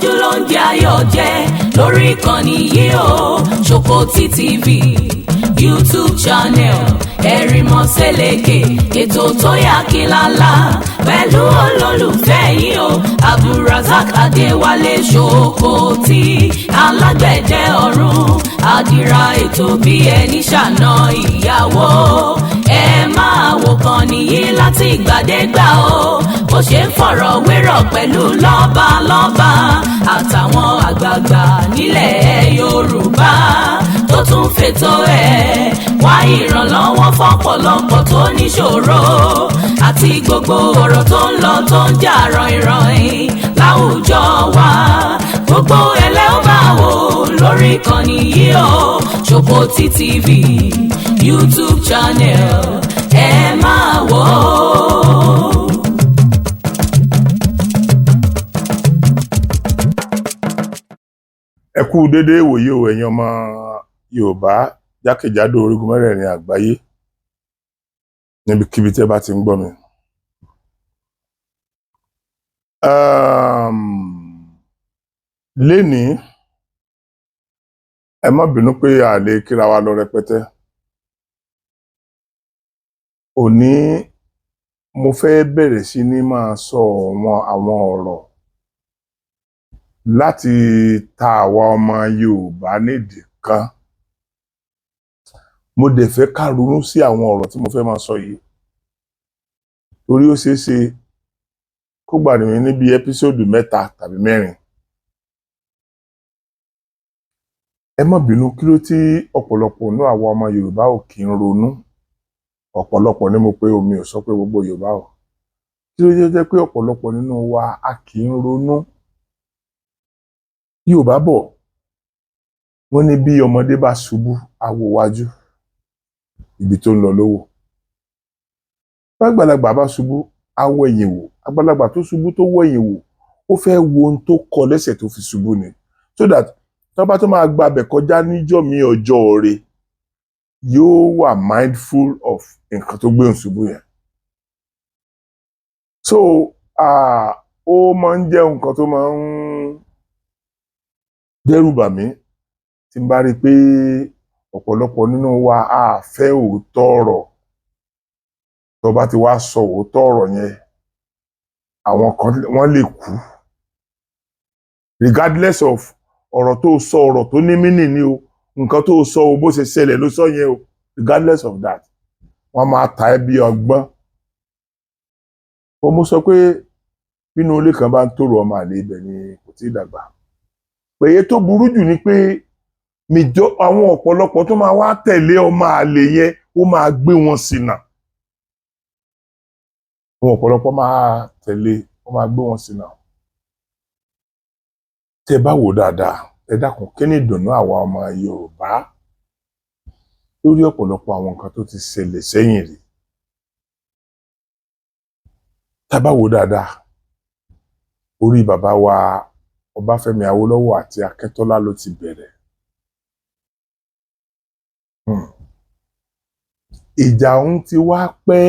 aṣíwájú ló ń jẹ ayọ̀ jẹ lórí ìkànnì yìí o Ṣòkòtì TV YouTube channel Ẹ̀rìnmọ́ Sẹ́lẹ̀kẹ̀ ètò tó yà kílálà pẹ̀lú olólùfẹ́ yìí o Abdulrasaq Adéwálé Ṣòkòtì alágbẹ̀dẹ ọ̀run àdìrà ètò bí ẹni ṣàna ìyàwó ẹ máa wò kàn nìyí láti ìgbàdégbà o bó ṣe ń fọ̀rọ̀ wérọ̀ pẹ̀lú lọ́balọ́ba àtàwọn àgbààgbà nílẹ̀ Yorùbá tó tún fètò ẹ̀ wá ìrànlọ́wọ́ fọ́pọ̀lọpọ̀ tó níṣòro àti gbogbo ọ̀rọ̀ tó ń lọ tó ń jà ràn-ìràn láwùjọ wa gbogbo ẹlẹ́ ó máa wò lórí ìkànnì yìí o Ṣòkòtì TV YouTube channel ẹ máa wò ó. Ẹ kú dédé ìwòyí o ẹ̀yin ọmọ Yorùbá jákèjádò orígun mẹ́rẹ̀ẹ̀rin àgbáyé níbikíbi tẹ́ bá ti ń gbọ́ mi. Lénìí ẹ má bínú pé a lè kíra wa lọ rẹpẹtẹ. Òní mo fẹ́ bẹ̀rẹ̀ sí ní máa sọ àwọn ọ̀rọ̀ láti ta àwa ọmọ Yorùbá nídìí kan. Mo dẹ̀ fẹ́ ká ronú sí àwọn ọ̀rọ̀ tí mo fẹ́ máa sọ yìí torí ó ṣeé ṣe kó gbà mí níbi ẹ́písòdù 3 tàbí 4. Ẹ má bínú kí ló tí ọ̀pọ̀lọpọ̀ nínú àwa ọmọ Yorùbá ò kí ń ronú. Ọ̀pọ̀lọpọ̀ ni mo pé omi ò sọ pé gbogbo Yorùbá ò. Kí ló jẹ́ pé ọ̀pọ̀lọpọ̀ nínú wa a kì í ronú. Yorùbá bọ̀ wọ́n ní bí ọmọdé bá ṣubú á wo wájú ibi tó ń lọ lówó. Àgbàlagbà bá ṣubú á wo ẹ̀yìn wò. Àgbàlagbà tó ṣubú tó wo ẹ̀yìn wò ó fẹ́ wo ohun tó kọ lẹ́sẹ̀ tó fi ṣubú ni so that tó bá tó máa gba abẹ̀ kọjá níjọ́ mi ọjọ́ rẹ̀ yóò wà mindful of nǹkan tó gbé òun ṣubú yẹn. So ó máa ń jẹ́ nǹkan tó máa ń dẹ́rù bà mí tí n bá rí pé ọ̀pọ̀lọpọ̀ nínú wa a fẹ́ òótọ́ ọ̀rọ̀. Tó bá ti wá sọ òótọ́ ọ̀rọ̀ yẹn àwọn kan wọ́n lè kú regardless of ọ̀rọ̀ tó sọ ọ̀rọ̀ tó ní mínì ni o nǹkan tó sọ o bó ṣe ṣẹlẹ̀ ló sọ yẹn o regardless of that wọ́n máa ta ẹ́ bí ọgbọ́n. Mo sọ pé bínú ilé kan bá ń tòrò ọmọ àlè ibẹ̀ ni kò tí ì dàgbà. Èyí tó burú jù ni pé àwọn ọ̀pọ̀lọpọ̀ tó máa wá tẹ̀lé ọmọ àlè yẹn ó máa gbé wọn ṣìnà. Àwọn ọ̀pọ̀lọpọ̀ máa tẹ̀lé ó máa gbé wọn ṣìnà. Tẹ́ bá wò dáadáa ẹ dákun kí ni ìdùnnú àwa ọmọ Yorùbá lórí ọ̀pọ̀lọpọ̀ àwọn nǹkan tó ti ṣẹlẹ̀ sẹ́yìn rí. Tá bá wò dáadáa orí bàbá wa Ọbáfẹ́mi Awólọ́wọ̀ àti Akíntọ́lá ló ti bẹ̀rẹ̀. Ìjà òun ti wá pẹ́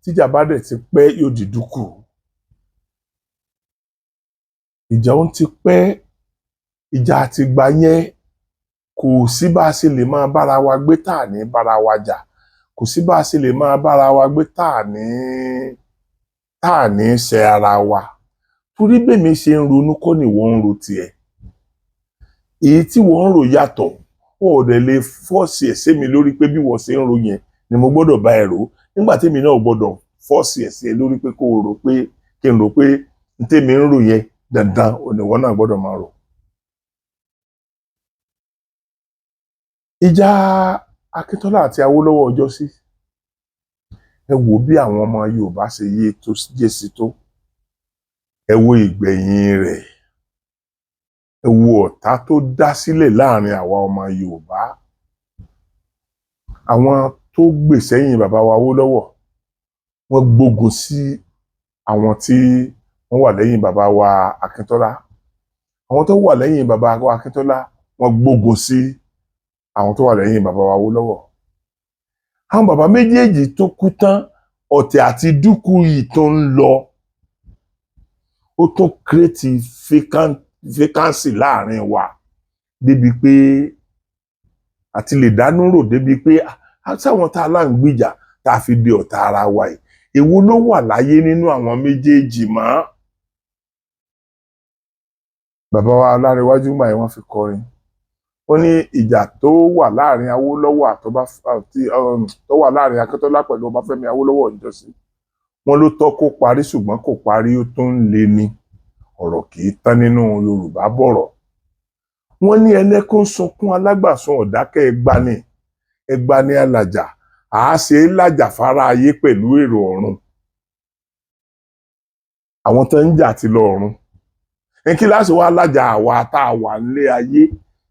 tíjà bá dẹ̀ ti pẹ́ yóò di dúkù. Ìjà òun ti pẹ́ ìjà àtìgbà yẹn kò sí bá a ṣe lè máa bára wa gbé tá à ní bára wa jà kò sí bá a ṣe lè máa bára wa gbé tá à ní ṣe ara wa. Torí bẹ́mi ṣe ń ronú kọ́ ni wọ́n ń ro tiẹ̀. Èyí tí wọ́n ń rò yàtọ̀ ó dẹ̀ lè fọ́ọ̀sì ẹ̀ sí mi lórí pé bí wọ́n ṣe ń ro yẹn ni mo gbọ́dọ̀ bá ẹ rò nígbà tí èmi náà gbọ́dọ̀ fọ́ọ̀sì ẹ̀ sí ẹ lórí pé kó o rò pé kí n rò pé n tèmi ń rò yẹn dandan òníwọ́n náà gbọ́dọ̀ máa rò. Ìjà Akíntọ́lá àti Awólọ́wọ̀ ọjọ́ sí ẹ wò bí àwọn ọmọ Yorùbá ṣe yé tó jẹ́ sí tó. Ẹ wo ìgbẹ̀yìn rẹ̀ ẹ wo ọ̀tá tó dá sílẹ̀ láàrin àwa ọmọ Yorùbá. Àwọn tó gbè sẹ́yìn bàbá wa Awólọ́wọ̀ wọ́n gbógun sí àwọn tí wọ́n wà lẹ́yìn bàbá wa Akíntọ́lá. Àwọn tó wà lẹ́yìn bàbá wa Akíntọ́lá wọ́n gbógun sí àwọn tó wà lẹ́yìn bàbá wa Awólọ́wọ̀. Àwọn bàbá méjèèjì tó kú tán ọ̀tẹ̀ àti dúkù yìí tó ń lọ ó tún create vacancy láàrin wa débi pé àti lè dánú rò débi pé sáwọn tá a lá ń gbìjà tá a fi di ọ̀tá ara wa yìí èwo ló wà láyé nínú àwọn méjèèjì mọ́. Bàbá wa Ọlárẹ̀wájú gbà yẹn wọ́n fi kọrin ó ní ìjà tó wà láàrin Awólọ́wọ̀ tó wà láàrin Akíntọ́lá pẹ̀lú Ọbáfẹ́mi Awólọ́wọ̀ ìjọsí wọn ló tọ́ kó parí ṣùgbọ́n kò parí ó tún ń le ni ọ̀rọ̀ kì í tán nínú Yorùbá bọ̀rọ̀. Wọ́n ní ẹlẹ́kún sunkún alágbàsùn ọ̀dákẹ́ ẹgbani alàjà àáṣe lájà fara ayé pẹ̀lú èrò ọ̀run. Àwọn tó ń jà ti lọ ọ̀run ẹ kí láti wá lájà àwa tá a wà nílé ayé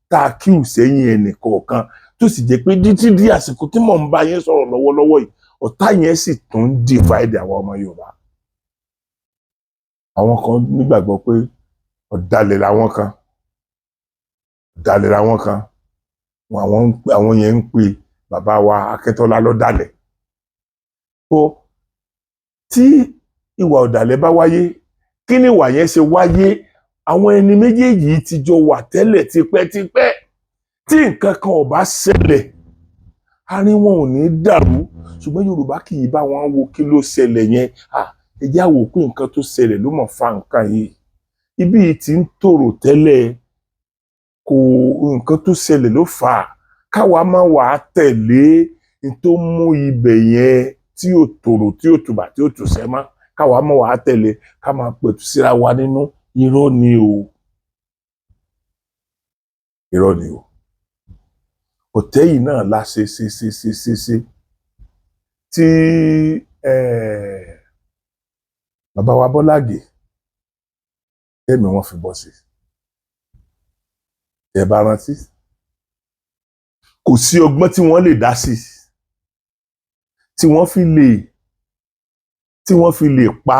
tá a kíù sẹ́yìn ẹnì kọ̀ọ̀kan tó sì jẹ́ pé títí di àsìkò tí mò ń bá yín sọ̀rọ̀ lọ́wọ́lọ́wọ́ yìí ọ̀tá yẹn sì tún ń divide àwọn ọmọ Yorùbá. Àwọn kan nígbàgbọ́ pé ọ̀dàlẹ̀ làwọn kan àwọn yẹn ń pe bàbá wa Akíntọ́lá lọ́dàlẹ̀. Tí ìwà ọ̀dàlẹ̀ bá wáyé kí ni ìwà yẹn ṣe wáyé? Àwọn ẹni méjèèjì ti jọ wà tẹ́lẹ̀ tipẹ́tipẹ́ tí nǹkan kan ò bá ṣẹlẹ̀ àárín wọn ò ní dàrú ṣùgbọ́n Yorùbá kì í bá wọn wo kí ló ṣẹlẹ̀ yẹn ẹ jẹ́ á wò pé nǹkan tó ṣẹlẹ̀ ló mọ̀ fa nǹkan yìí ibi yìí ti ń tòrò tẹ́lẹ̀ kò nǹkan tó ṣẹlẹ̀ ló fà á káwa máa wà á tẹ̀lé ní tó mú ibẹ̀ yẹn tí ò tòrò tí ò tùbà tí ò tùsẹ́ mọ́ káwa máa wà á tẹ̀lé ká máa pẹ̀tù síra wa nínú irọ́ ni o. Ọ̀tẹ̀ yìí náà la ṣe tí bàbá wa Bọ́lá Ìgè ẹ̀mí wọn fi bọ́ sí ẹ bá rántí kò sí ọgbọ́n tí wọ́n lè dá sí tí wọ́n fi lè pa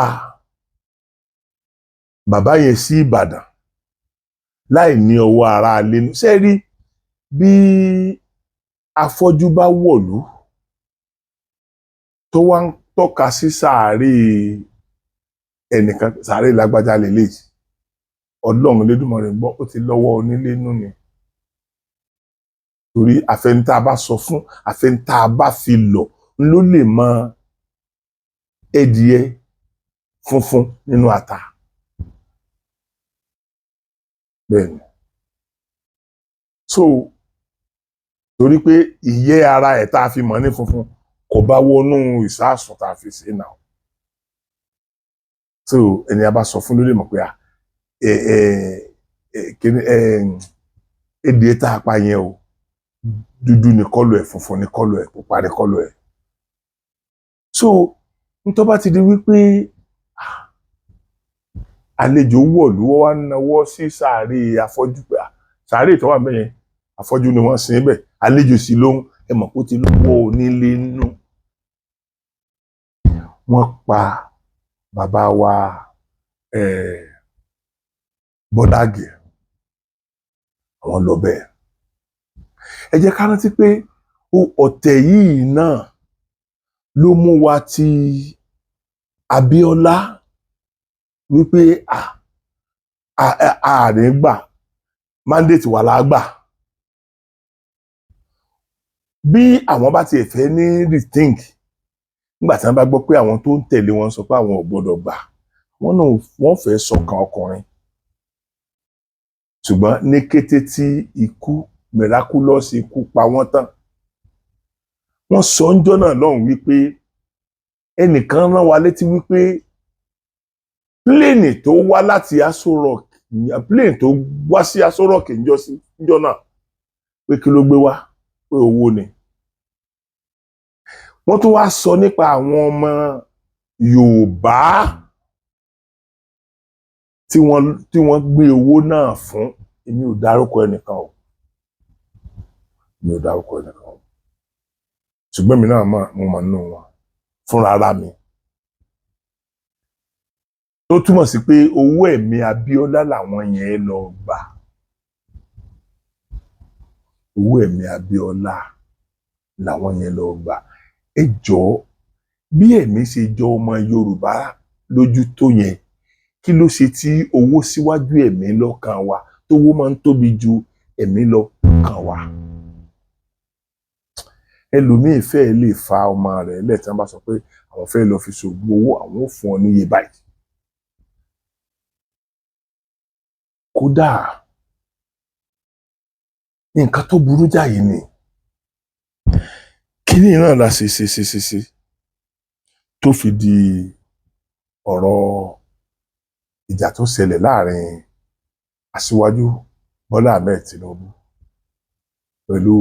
bàbá yẹn sí Ìbàdàn láì ní ọwọ́ ara lẹ́nu. Ṣé rí bí afọ́jú bá wọ̀lú tó wá ń tọ́ka sí sàárè ẹnìkan sàárè lágbájá lélẹ́yìí Ọlọ́run Elédùmarè gbọ́ ó ti lọ́wọ́ onílé nú ni torí àfẹnitá bá sọ fún àfẹnitá bá fi lọ̀ ló lè mọ ẹdìyẹ funfun nínú ata. Bẹ́ẹ̀ni torí pé ìyẹ́ ara ẹ̀ tá a fi mọ̀ ní funfun kò bá wọnú ìsáàsùn tá a fi ṣe náà ẹni a bá sọ fún ló lè mọ̀ pé èdè tá a pa yẹn o dúdú ní kọ́lọ̀ ẹ̀ funfun ní kọ́lọ̀ ẹ̀ pupa ní kọ́lọ̀ ẹ̀. Nítorí bá ti di wípé àlejò wọ̀lú wọ́n wá náwó sí sàárè afọ́jú pé sàárè tó wà bẹ́ẹ̀ yẹn afọ́jú ni wọ́n sin bẹ́ẹ̀ àlejò sí lóhun ẹ mọ̀ kó ti lọ́wọ́ onílé nínú. Wọ́n pa bàbá wa Bọ́lá Ìgè àwọn lọ bẹ́ẹ̀. Ẹ jẹ́ ká rántí pé ọ̀tẹ̀ yìí náà ló mú wa ti Abíọ́lá wípé ààrẹ gbà mandate wà lágbà bí àwọn bá tiẹ̀ fẹ́ ní rethink nígbà tí wọ́n bá gbọ́ pé àwọn tó ń tẹ̀lé wọn sọ pé àwọn ò gbọ́dọ̀ gbà wọ́n fẹ́ sọ̀kan ọkùnrin ṣùgbọ́n ní kété tí ikú miraculous ikú pa wọ́n tán wọ́n sọ ńjọ́ náà lọ́hùn wípé ẹnìkan rán wa létí wípé pléènì tó wá láti Aso Rock pléènì tó wá sí Aso Rock ńjọ́ náà pé kí ló gbé wá pé owó ni. Wọ́n tún wá sọ nípa àwọn ọmọ Yorùbá tí wọ́n gbé owó náà fún èmi ò dárúkọ ẹnìkan o ṣùgbọ́n mi náà mo mọ̀ nínú wọn fúnra ara mi tó túmọ̀ sí pé owó ẹ̀mí Abíọ́lá làwọn yẹn lọ gbà owó ẹ̀mí Abíọ́lá làwọn yẹn lọ gbà. Ẹ jọ̀ọ́ bí ẹ̀mí ṣe jọ ọmọ Yorùbá lójú tó yẹn kí ló ṣe tí owó síwájú ẹ̀mí lọ́kàn wa tówó máa ń tóbi ju ẹ̀mí lọ́kàn wa. Ẹlòmíì fẹ́ lè fa ọmọ rẹ̀ lẹ́ẹ̀ tí wọ́n bá sọ pé àwọn fẹ́ lọ fi ṣògùn owó, àwọn ò fún ọ níye báyìí. Kódà nǹkan tó burú jáì ni kíní náà la ṣe tó fi di ọ̀rọ̀ ìjà tó ṣẹlẹ̀ láàrin Aṣíwájú Bọ́lá Ahmed Tinubu pẹ̀lú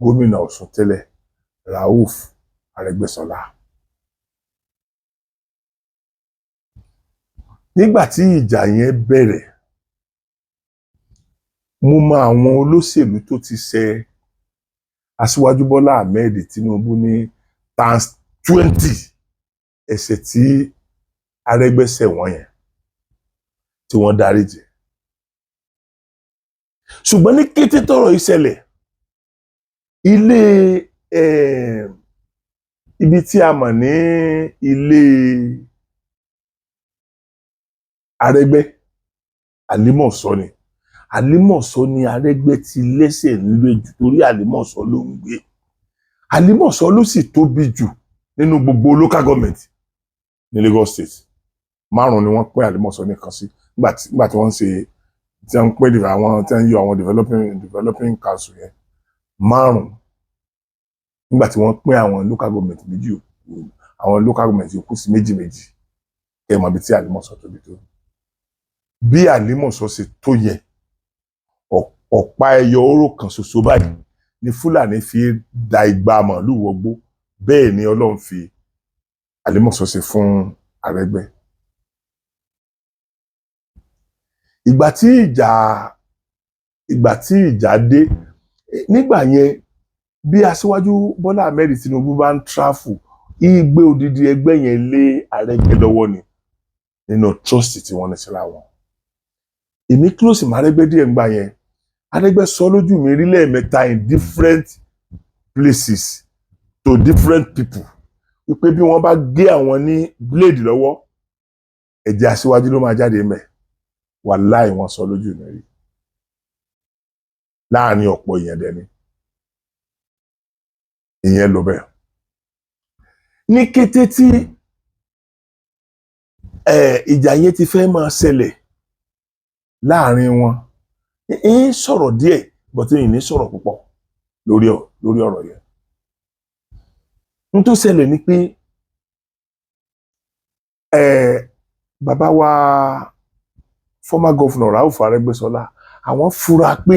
gómìnà Ọ̀ṣun tẹ́lẹ̀ Rauf Arẹ́gbẹ́ṣọlá. Nígbà tí ìjà yẹn bẹ̀rẹ̀, mo mọ àwọn olóṣèlú tó ti ṣe Aṣíwájú Bọ́lá Ahmed Tinubu ní ×20 ẹ̀ṣẹ̀ tí Arẹ́gbẹ́ ṣẹ̀ wọ́n yẹn tí wọ́n dáríjì. Ṣùgbọ́n ní kété tọ́rọ̀ ìṣẹ̀lẹ̀, ilé ibi tí a mọ̀ ní ilé Arẹ́gbẹ́, Àlímọ̀ṣọ́ ni. Àlímọ̀ṣọ́ ni Arẹ́gbẹ́ ti lẹ́sẹ̀ nílé jù torí Àlímọ̀ṣọ́ ló ń gbé. Àlímọ̀ṣọ́ ló sì tóbi jù nínú gbogbo local government ní Lagos State. 5 ni wọ́n pín Àlímọ̀ṣọ́ nìkan sí nígbà tí wọ́n ń ṣe tí wọ́n ń pè àwọn tí wọ́n ń yọ àwọn developing council yẹn 5 nígbà tí wọ́n pín àwọn local government méjì àwọn local government yòókù sí méjì kẹ́ ẹ mọ̀ bí tí Àlímọ̀ṣọ́ tóbi tó. Bí Àlímọ̀ṣọ́ ṣe tó yẹ, ọ̀pá ẹyọ oró kan ṣoṣo báyìí ni Fúlàní fi da igba màálù wọgbó. Bẹ́ẹ̀ ni Ọlọ́run fi Àlímọ̀ṣọ́ ṣe fún Arẹ́gbẹ́. Ìgbà tí ìjà dé, nígbà yẹn bí Aṣíwájú Bọ́lá Ahmed Tinubu bá ń tráfù, ìgbé odidi ẹgbẹ́ yẹn lé Arẹ́gbẹ́ lọ́wọ́ ni nínú trust tí wọ́n ní síra wọn. Èmi close mọ́ Arẹ́gbẹ́ díẹ̀ ńgbà yẹn. Arẹ́gbẹ́ sọ lójú mi rí lẹ́ẹ̀mẹ́ta in different places to different people wípé bí wọ́n bá gé àwọn ní blade lọ́wọ́, ẹ̀jẹ̀ Aṣíwájú ló máa jáde mẹ́. Wàláì wọ́n sọ lójú mi rí láàrin ọ̀pọ̀ èèyàn dẹni. Ìyẹn ló bẹ́ẹ̀. Ní kété tí ìjà yẹn ti fẹ́ máa ṣẹlẹ̀ láàrin wọn, ń sọ̀rọ̀ díẹ̀ bọ̀tí ìní sọ̀rọ̀ púpọ̀ lórí ọ̀rọ̀ yẹn. N tó ṣẹlẹ̀ ni pé bàbá wa former governor Rauf Arẹ́gbẹ́ṣọlá, àwọn fura pé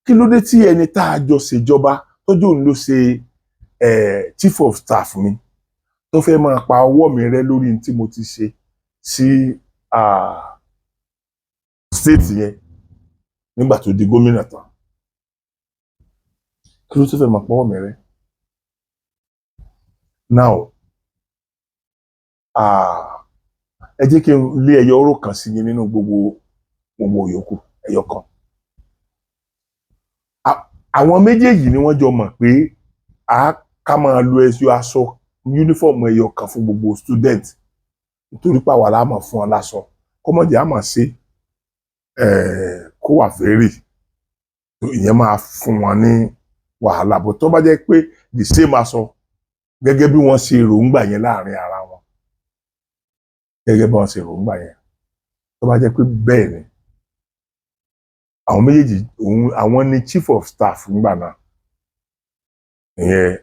kí ló dé tí ẹni tá a jọ ṣèjọba tọ́jú òun ló ṣe chief of staff mi tó fẹ́ máa pa ọwọ́ mi rẹ́ lórí tí mo ti ṣe sí state yẹn nígbà tó di gómìnà tán. Kí ló tó fẹ́ máa pa ọwọ́ mi rẹ́? Now ẹ jẹ́ kí n lé ẹyọ oró kan sí yín nínú gbogbo yòókù ẹyọ kan. Àwọn méjèèjì ni wọ́n jọ mọ̀ pé ká máa lo aṣọ uniform ẹyọ kan fún gbogbo student nítorí pé àwa la máa fún wọn láṣọ kọ́mọ̀dé á máa ṣe kó wà fẹ́rì ìyẹn máa fún wọn ní wàhálà. Bó tó bá jẹ́ pé the same aṣọ gẹ́gẹ́ bí wọ́n ṣe ròǹgbà yẹn láàrin ara wọn, gẹ́gẹ́ bí wọ́n ṣe ròǹgbà yẹn, tó bá jẹ́ pé bẹ́ẹ̀ ni àwọn méjèèjì àwọn ni chief of staff nígbà náà, ìyẹn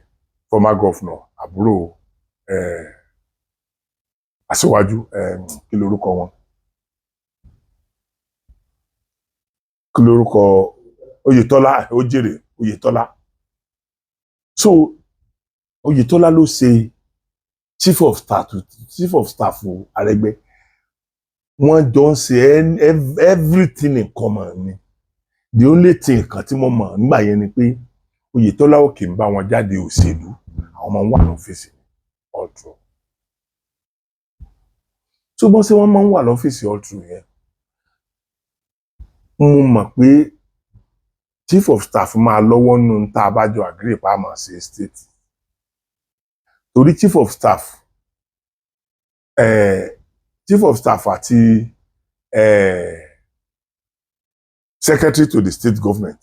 former governor àbúrò Aṣíwájú kí lorúkọ wọn, kí lorúkọ Oyètọ́lá, Ojèrè Oyètọ́lá. So Oyètọ́lá ló ṣe chief of staff Arẹ́gbẹ́. Wọ́n jọ ń ṣe everything in common ni. The only thing kan tí mo mọ̀ nígbà yẹn ni pé Oyètọ́lá ò kì í bá wọn jáde òṣèlú, àwọn máa ń wà lọ́fíìsì all through. Ṣùgbọ́n ṣé wọ́n máa ń wà lọ́fíìsì all through yẹn, mo mọ̀ pé chief of staff máa lọ́wọ́ nù tá a bá jọ agree pa máa ṣe state. Torí chief of staff chief of staff àti secretary to the state government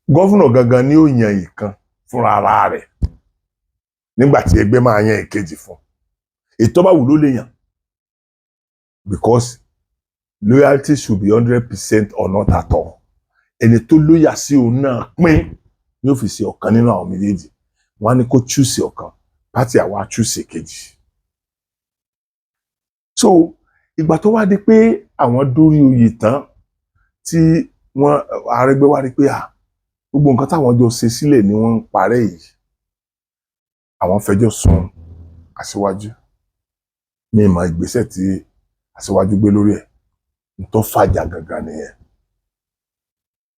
gọ́fúnà gangan ni ó yan ìkan fúnra ara rẹ̀ nígbà tí ẹgbẹ́ máa yan ìkejì fún ètò bá wù ló lè yàn because loyalty should be 100% or not at all ẹni tó lóyà sí òun náà pín ní ó fi ṣe ọ̀kan nínú àwọn méjèèjì wọ́n á ní kó chúùsì ọ̀kan pátì àwa chúùsì kejì so ìgbà tó wá di pé àwọn dórí oyè tán tí wọ́n Arẹ́gbẹ́ wá rí pé gbogbo nǹkan táwọn jọ ṣe sílẹ̀ ni wọ́n ń parẹ́ yìí àwọn fẹjọ́ sùn Aṣíwájú ní ìmọ̀ ìgbésẹ̀ tí Aṣíwájú gbé lórí ẹ̀ ń tó fàjà gangan nìyẹn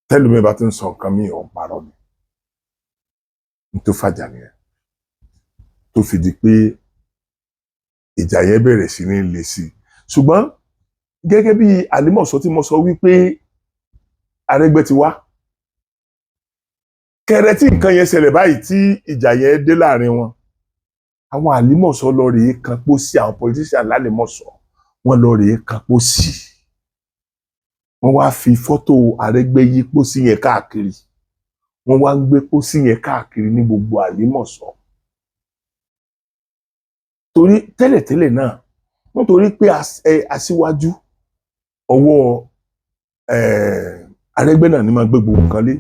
tẹ́lùmí bá ti ń sọ nǹkan míì ọ̀ parọ́ ni ń tó fàjà nìyẹn tó fi di pé ìjà yẹn bẹ̀rẹ̀ sí ní le sí i ṣùgbọ́n gẹ́gẹ́ bí Àlímọ̀ṣọ́ tí mo sọ wípé Arẹ́gbẹ́ ti wá kẹrẹ tí nǹkan yẹn ṣẹlẹ̀ báyìí tí ìjà yẹn dé láàrin wọn àwọn Àlímọ̀ṣọ́ lọ rèé kan pósí àwọn politician l'Àlímọ̀ṣọ́ wọn lọ rèé kan pósí wọn wá fi fọ́tò Arẹ́gbẹ́ yí pósí yẹn káàkiri wọn wá ń gbé pósí yẹn káàkiri ní gbogbo Àlímọ̀ṣọ́ torí tẹ́lẹ̀tẹ́lẹ̀ náà wọ́n torí pé Aṣíwájú ọwọ́ Arẹ́gbẹ́ náà ni máa gbé gbogbo nǹkan lé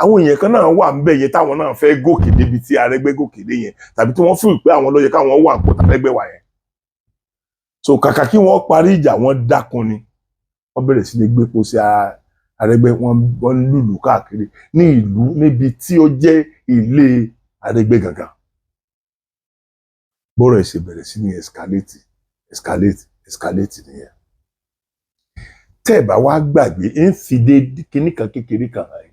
àwọn èèyàn kan náà wà ń bẹ̀ yẹn táwọn náà fẹ́ gòkè débi tí Arẹ́gbẹ́ gòkè dé yẹn tàbí tí wọ́n fún pé àwọn ló yẹ káwọn wà pọ̀ tàrẹ́gbẹ́ wà yẹn so kàkà kí wọ́n parí ìjà wọ́n dákun ni wọ́n bẹ̀rẹ̀ sí ní gbé pósí Arẹ́gbẹ́ wọ́n lùlù káàkiri ní ìlú níbi tí ó jẹ́ ilé Arẹ́gbẹ́ gangan bọ́rọ̀ ẹ̀ ṣe bẹ̀rẹ̀ sí ní escalate nìyẹn tẹ́ ẹ̀ bá wá gbàgbé ń fi dé kíní kan kékeré kan hàn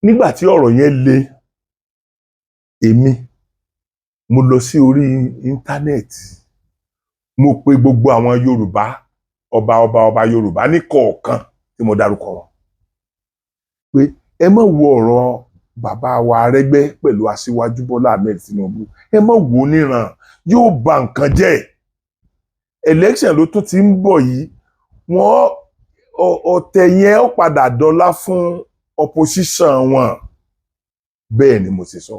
nígbà tí ọ̀rọ̀ yẹn le èmi mo lọ sí orí íńtánẹ́ẹ̀tì mo pe gbogbo àwọn Yorùbá ọba Yorùbá ní kọ̀ọ̀kan tí mo dárúkọ wọn pé ẹ má wo ọ̀rọ̀ bàbá wa Arẹ́gbẹ́ pẹ̀lú Aṣíwájú Bọ́lá Ahmed Tinubu ẹ má wò ó níran yóò ba nǹkan jẹ́ election ló tún ti ń bọ̀ yìí wọ́n ọ̀tẹ̀ yẹn ó padà dọ́là fún opposition wọn bẹ́ẹ̀ ni mo ti sọ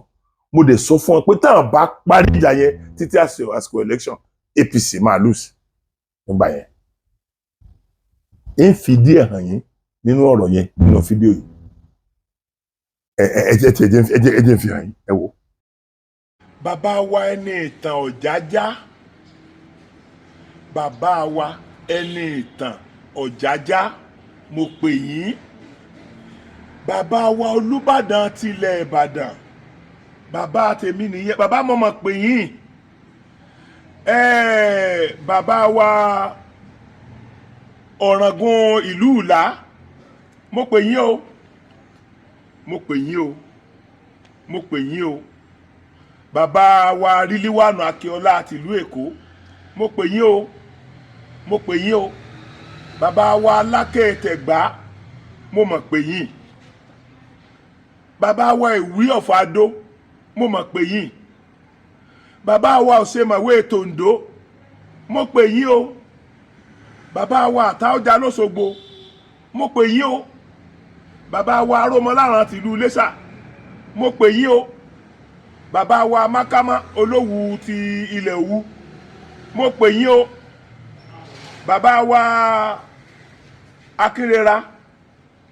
mo dẹ̀ sọ fún wọn pé táwọn bá parí ìjà yẹn títí àsìkò election APC máa lose nígbà yẹn ń fi díẹ̀ hàn yín nínú ọ̀rọ̀ yẹn nínú fídíò yìí ẹ jẹ́ fi hàn yín ẹ wò. bàbá wa ẹni ìtàn Ọ̀jájá bàbá wa ẹni ìtàn Ọ̀jájá mo pè yín bàbá wa Olúbàdàn tilẹ̀ Ìbàdàn bàbá tèmi nìyẹn bàbá mọ̀mọ́ pè yín bàbá wa Ọ̀ràngún ìlú Ìlá mo pè yín o mo pè yín o mo pè yín o bàbá wa Rílíwánù Akíọlá àti ìlú Èkó mo pè yín o mo pè yín o bàbá wa Aláké Tẹ̀gbá mo mọ̀ pè yín bàbá wa Ìwí of Adó mo mọ̀ pè yín bàbá wa Òṣèmọ̀wé Tòǹdó mo pè yín o bàbá wa Àtaọ́jà l'Óṣogbo mo pè yín o bàbá wa Arómọláràn tìlú Iléṣà mo pè yín o bàbá wa Mákámá Olówú ti ilẹ̀ Òwu mo pè yín o bàbá wa Akínrera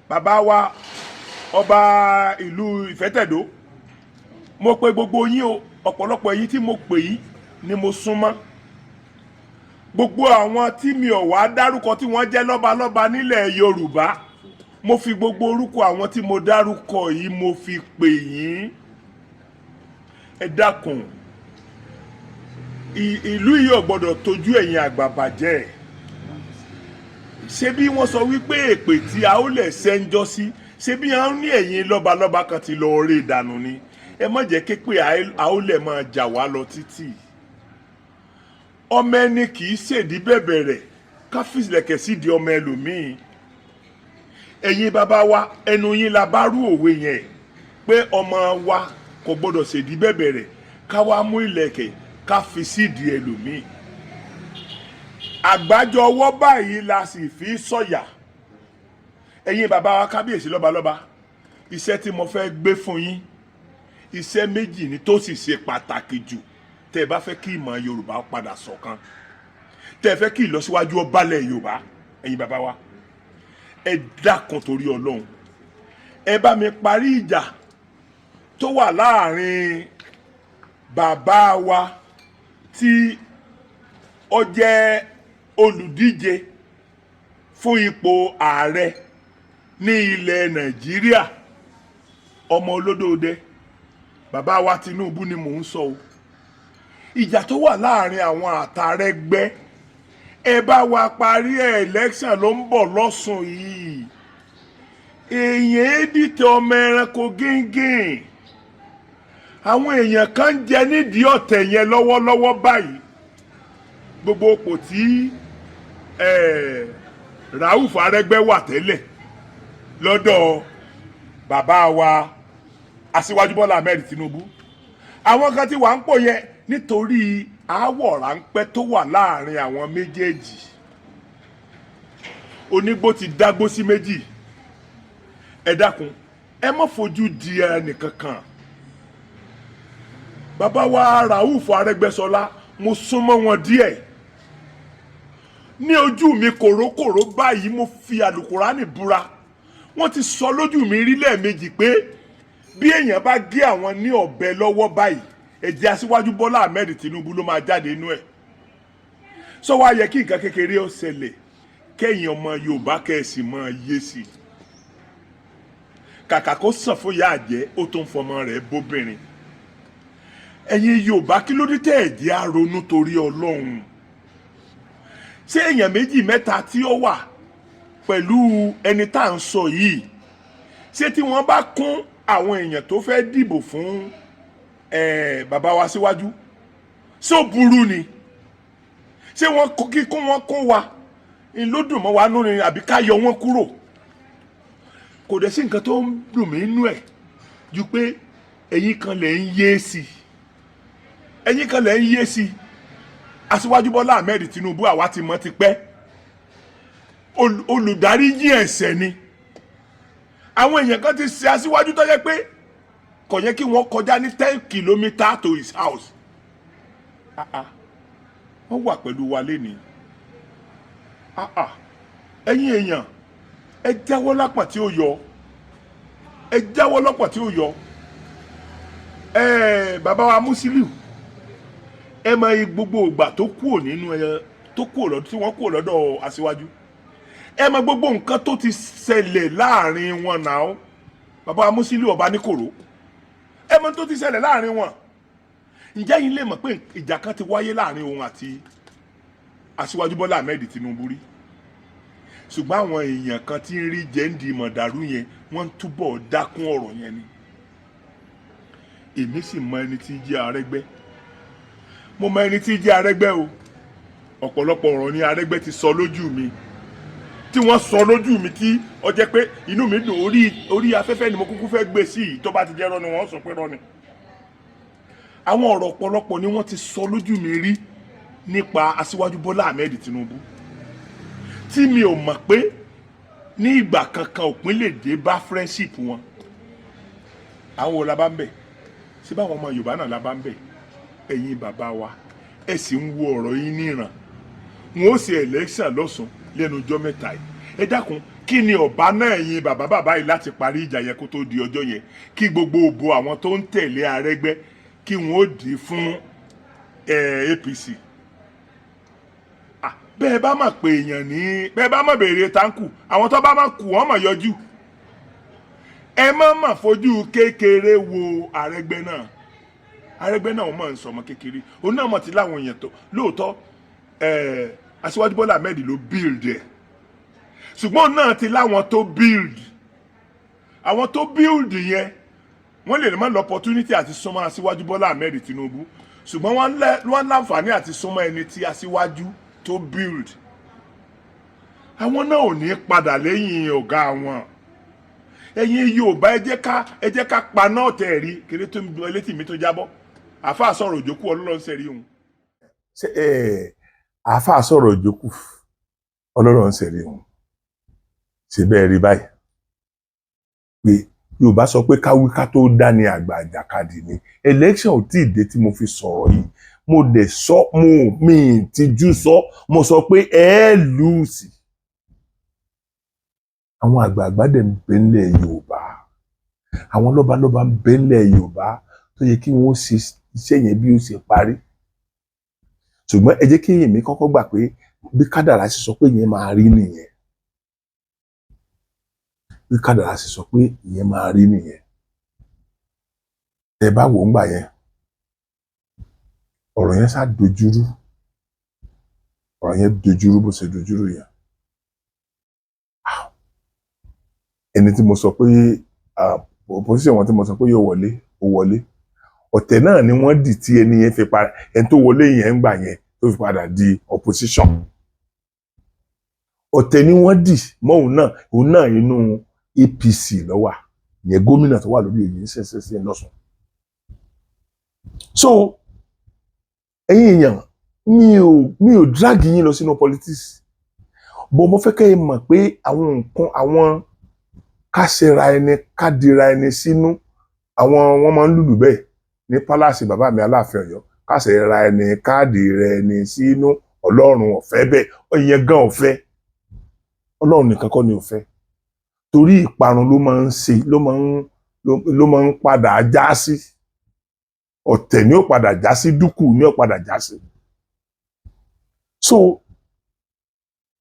bàbá wa ọba ìlú Ìfẹ́tẹ̀dó mo pè gbogbo yín o ọ̀pọ̀lọpọ̀ yín tí mo pè yín ni mo súnmọ́ gbogbo àwọn tí mi ò wá dárúkọ tí wọ́n jẹ́ lọ́balọ́ba nílẹ̀ Yorùbá mo fi gbogbo orúkọ àwọn tí mo dárúkọ yìí mo fi pè yín ẹ dákun ìlú yìí ò gbọ́dọ̀ tójú ẹ̀yin àgbà bàjẹ́ ṣé bí wọ́n sọ wípé èpè tí a ó lè ṣẹ́ńjọ́ sí ṣé bí wọ́n ní ẹ̀yin lọ́balọ́ba kan ti lọ rí ìdànù ni ẹ má jẹ́ képe a ó lè máa jà wá lọ títì ọmọ ẹni kì í ṣèdí bẹ̀bẹ̀ rẹ̀ káfíìsìlẹ̀kẹ̀ sí di ọmọ ẹlòmíì ẹ̀yin bàbá wa ẹnu yín la bá rú òwe yẹn pé ọmọ wa kò gbọdọ̀ ṣèdí bẹ̀bẹ̀ rẹ̀ ká wá mú ìlẹ̀kẹ̀ ká fi sídìí ẹlòmíì. Àgbájọ ọwọ́ báyìí la sì fi sọ̀yà. Ẹ̀yin bàbá wa kábíyèsí lọ́balọ́ba, iṣẹ́ tí mo fẹ́ gbé fún yín, iṣẹ́ méjì ni tó sì ṣe pàtàkì jù tẹ́ ẹ bá fẹ́ kí ìmọ̀ Yorùbá padà ṣọ̀kan, tẹ́ ẹ fẹ́ kí ìlọsíwájú ó bálẹ̀ Yorùbá. Ẹ̀yin bàbá wa, ẹ dákun torí Ọlọ́run, ẹ bá mi parí ìjà tó wà láàrin bàbá wa tí ó jẹ́ olùdíje fún ipò ààrẹ ní ilẹ̀ Nàìjíríà, ọmọ Olódòdé, bàbá wa Tinubu ni mò ń sọ o. Ìjà tó wà láàrin àwọn àtàrẹgbẹ́, ẹ bá wa parí election ló ń bọ̀ lọ́sùn yìí. Èèyàn dìtẹ̀ ọmọ ẹranko gíngìn. Àwọn èèyàn kan ń jẹ nídìí ọ̀tẹ̀ yẹn lọ́wọ́lọ́wọ́ báyìí. Gbogbo òpò tí Rauf Arẹ́gbẹ́ wà tẹ́lẹ̀ lọ́dọ̀ bàbá wa Aṣíwájú Bọ́lá Ahmed Tinubu, àwọn kan tí wà ń pò yẹn nítorí aáwọ̀ ráńpẹ́ tó wà láàrin àwọn méjèèjì. Onígbó ti dágbó sí méjì. Ẹ dákun, ẹ má fojú di ẹnìkankan. Bàbá wa Rauf Arẹ́gbẹ́ṣọlá, mo súnmọ́ wọn díẹ̀. Ní ojú mi kòrókòró báyìí, mo fi àlùkùránì búra. Wọ́n ti sọ lójú mi rí lẹ́ẹ̀mejì pé bí èèyàn bá gé àwọn ní ọ̀bẹ lọ́wọ́ báyìí, ẹ̀jẹ̀ Aṣíwájú Bọ́lá Ahmed Tinubu ló máa jáde inú ẹ̀. Sọ wá yẹ kí nǹkan kékeré ó ṣẹlẹ̀ kẹ́yìn ọmọ Yorùbá kẹ́ẹ̀sì máa yé sí i. Kàkà kó sàn fún ìyá àjẹ́, ó tó ń fọmọ rẹ̀ bóbìnrin. Ẹ̀yin Yorùbá, kí ló dé tẹ́ ẹ jẹ́ á ronú torí Ọlọ́run? Ṣé èèyàn méjì mẹ́ta tí ó wà pẹ̀lú ẹni tá à ń sọ yìí, ṣé tí wọ́n bá kún àwọn èèyàn tó fẹ́ dìbò fún bàbá wa Síwájú, ṣó burú ni? Ṣé wọ́n kíkún wọn kún wa ló dùn mọ́ wa nínú ni, àbí ká yọ wọn kúrò? Kò dẹ̀ sí nǹkan tó ń dùn mí nínú ẹ̀ ju pé ẹ̀yin kan lẹ̀ ń yé sí i. Ẹ̀yin kan lẹ̀ ń yé sí i. Aṣíwájú Bọ́lá Ahmed Tinubu àwa ti mọ̀ ti pẹ́. Olùdaríjì ẹ̀ṣẹ̀ ni. Àwọn èèyàn kan ti ṣe Aṣíwájú tó yẹ pé kò yẹ kí wọ́n kọjá ní 10 kilometres to his house. Wọ́n wà pẹ̀lú wa lénìí. Ẹ̀yin èèyàn, ẹ jáwọ́ lápọ̀n tí ó yọ. Ẹ jáwọ́ lọ́pọ̀n tí ó yọ. Bàbá wa Musiliu, ẹ mọ gbogbo ìgbà tó kúrò nínú tó kúrò lọ́dọ̀ tí wọ́n kúrò lọ́dọ̀ Aṣíwájú. Ẹ mọ gbogbo nǹkan tó ti ṣẹlẹ̀ láàrin wọn náà. Bàbá wa Musiliu Ọbaníkòró, ẹ mọ tó ti ṣẹlẹ̀ láàrin wọn. Ǹjẹ́ yín lè mọ̀ pé ìjà kan ti wáyé láàrin òun àti Aṣíwájú Bọ́lá Ahmed Tinubu rí? Ṣùgbọ́n àwọn èèyàn kan tí ń rí jẹ́ǹdì mọ̀dàrú yẹn, wọ́n túbọ̀ dákún ọ̀rọ̀ yẹn ni. Èmi sì mọ ẹni tí jẹ́ Arẹ́gbẹ́. Mo mọ ẹni tí jẹ́ Arẹ́gbẹ́ o. Ọ̀pọ̀lọpọ̀ ọ̀rọ̀ ni Arẹ́gbẹ́ ti sọ lójú mi, tí wọ́n sọ lójú mi tí ó jẹ́ pé inú mi dùn. Orí afẹ́fẹ́ ni mo kúkú fẹ́ gbé sí i. Tó bá ti jẹ́ rọ́ ni wọ́n sọ pé rọ́ ni. Àwọn ọ̀rọ̀ ọ̀pọ̀lọpọ̀ ni wọ́n ti sọ lójú mi rí nípa Aṣíwájú Bọ́lá Ahmed Tinubu, tí mi ò mọ̀ pé ní ìgbà kankan òpin lè dé bá friendship wọn. Àwọn wo la bá ń bẹ̀? Ṣé báwọn ọmọ Yorùbá náà la bá ń bẹ̀? Ẹ̀yin bàbá wa, ẹ sì ń wo ọ̀rọ̀ yín níran. Wọn ó ṣe election lọ́sùn lẹ́nu ọjọ́ mẹ́ta yìí. Ẹ dákun, kí ni ọ̀bá náà ẹ̀yin bàbá yìí láti parí ìjà yẹn kó tó di ọjọ́ yẹn, kí gbogbo òbò àwọn tó ń tẹ̀lé Arẹ́gbẹ́ kí wọ́n ó dì fún APC. Bẹ́ẹ̀ bá mọ̀ pé èèyàn ní, bẹ́ẹ̀ bá mọ̀ béèrè táǹkù, àwọn tó bá mọ̀ kù wọ́n mọ̀ yọjú. Ẹ má mà fojú kékeré wo Arẹ́gbẹ́ náà. Arẹ́gbẹ́ náà wọ́n mọ̀ ń sọmọ kékeré. Òun náà mọ̀ ti láwọn èèyàn tó lóòótọ́ Aṣíwájú Bọ́lá Ahmed ló build ẹ̀. Ṣùgbọ́n náà ti láwọn tó build. Àwọn tó build yẹn wọ́n lè má lọ opportunity àti súnmọ́ Aṣíwájú Bọ́lá Ahmed Tinubu. Ṣùgbọ́n wọ́n láǹfààní àti súnmọ́ ẹni tí Aṣíwájú tó build. Àwọn náà ò ní padà lẹ́yìn ọ̀gá wọn. Ẹ̀yin Yorùbá, ẹ jẹ́ ká paná ọ̀tẹ̀ rí kéré tó ń létí mi tó jábọ́. Àfáà sọ̀rọ̀ òjòkú ọlọ́run sẹ́rí òun. àáfàá sọ̀rọ̀ ìjókù ọlọ́rọ̀ ń ṣẹlẹ̀ wọn ṣe bẹ́ẹ̀ rí báyìí pé Yorùbá sọ pé káwí ká tó dá ní àgbà àjàkadì ni election ò tí ì dé tí mo fi sọ̀rọ̀ yìí mo dẹ̀ sọ mi tìjú sọ mo sọ pé lùsì àwọn àgbààgbà dẹ̀ ń bẹ ńlẹ̀ Yorùbá àwọn lọ́balọ́ba ń bẹ ńlẹ̀ Yorùbá tó yẹ kí wọ́n ṣe iṣẹ́ yẹn bí ó ṣe parí ṣùgbọ́n ẹ jẹ́ kí èmi kọ́kọ́ gbà pé bí kádàrá ṣe sọ pé ìyẹn máa rí nìyẹn bí kádàrá ṣe sọ pé ìyẹn máa rí nìyẹn ẹ bá wò ó ń gbà yẹn ọ̀rọ̀ yẹn ṣá dojúrú ọ̀rọ̀ yẹn dojúrú bó ṣe dojúrú yẹn ẹni tí mo sọ pé opposition wọn tí mo sọ pé yóò wọlé ó wọlé ọ̀tẹ̀ náà ni wọ́n dì tí ẹni yẹn fi padà ẹni tó wọlé yẹn ń gbà yẹn tó fi padà di opposition ọ̀tẹ̀ ni wọ́n dì mọ́ òun náà inú APC ló wà yẹn gómìnà tó wà lórí oyè ṣẹṣẹṣẹ lọ́sùn so ẹ̀yin èèyàn mi ò drag yín lọ sínú politics bó mo fẹ́ kẹ́ ẹ mọ̀ pé àwọn nǹkan àwọn ká ṣera ẹni ká dira ẹni sínú àwọn wọn máa ń lùlù bẹ́ẹ̀ ní pálásì bàbá mi Aláàfin Ọ̀yọ́ ká ṣera ẹni ká dira ẹni sínú Ọlọ́run ọ̀fẹ́ bẹ́ẹ̀ ìyẹn gan ọ̀fẹ́ Ọlọ́run nìkan kọ́ ni ọ̀fẹ́ torí ìparun ló máa ń ṣe ló máa ń padà já sí ọ̀tẹ̀ ni ó padà já sí dúkù ni ó padà já sí so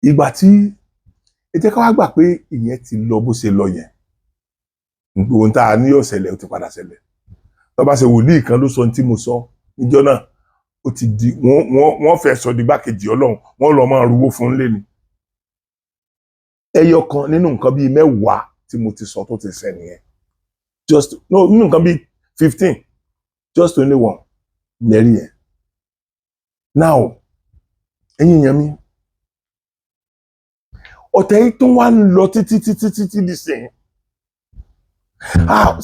ìgbà tí ẹ jẹ́ ká wá gbà pé ìyẹn ti lọ bó ṣe lọ yẹn ohun tá a ní yóò ṣẹlẹ̀ ó ti padà ṣẹlẹ̀ tó bá ṣe wòlíì kan ló sọ tí mo sọ níjọ́ náà ó ti di wọ́n fẹ́ sọ di gbákejì Ọlọ́run wọ́n lọ máa ruwó fún lé ni ẹyọ kan nínú nǹkan bíi 10 tí mo ti sọ tó ti ṣẹ nìyẹn nínú nǹkan bíi 15 just only one lẹ́rìí yẹn now ẹ̀yin èèyàn mi ọ̀tẹ̀ yìí tó wá ń lọ títí di sẹ́yìn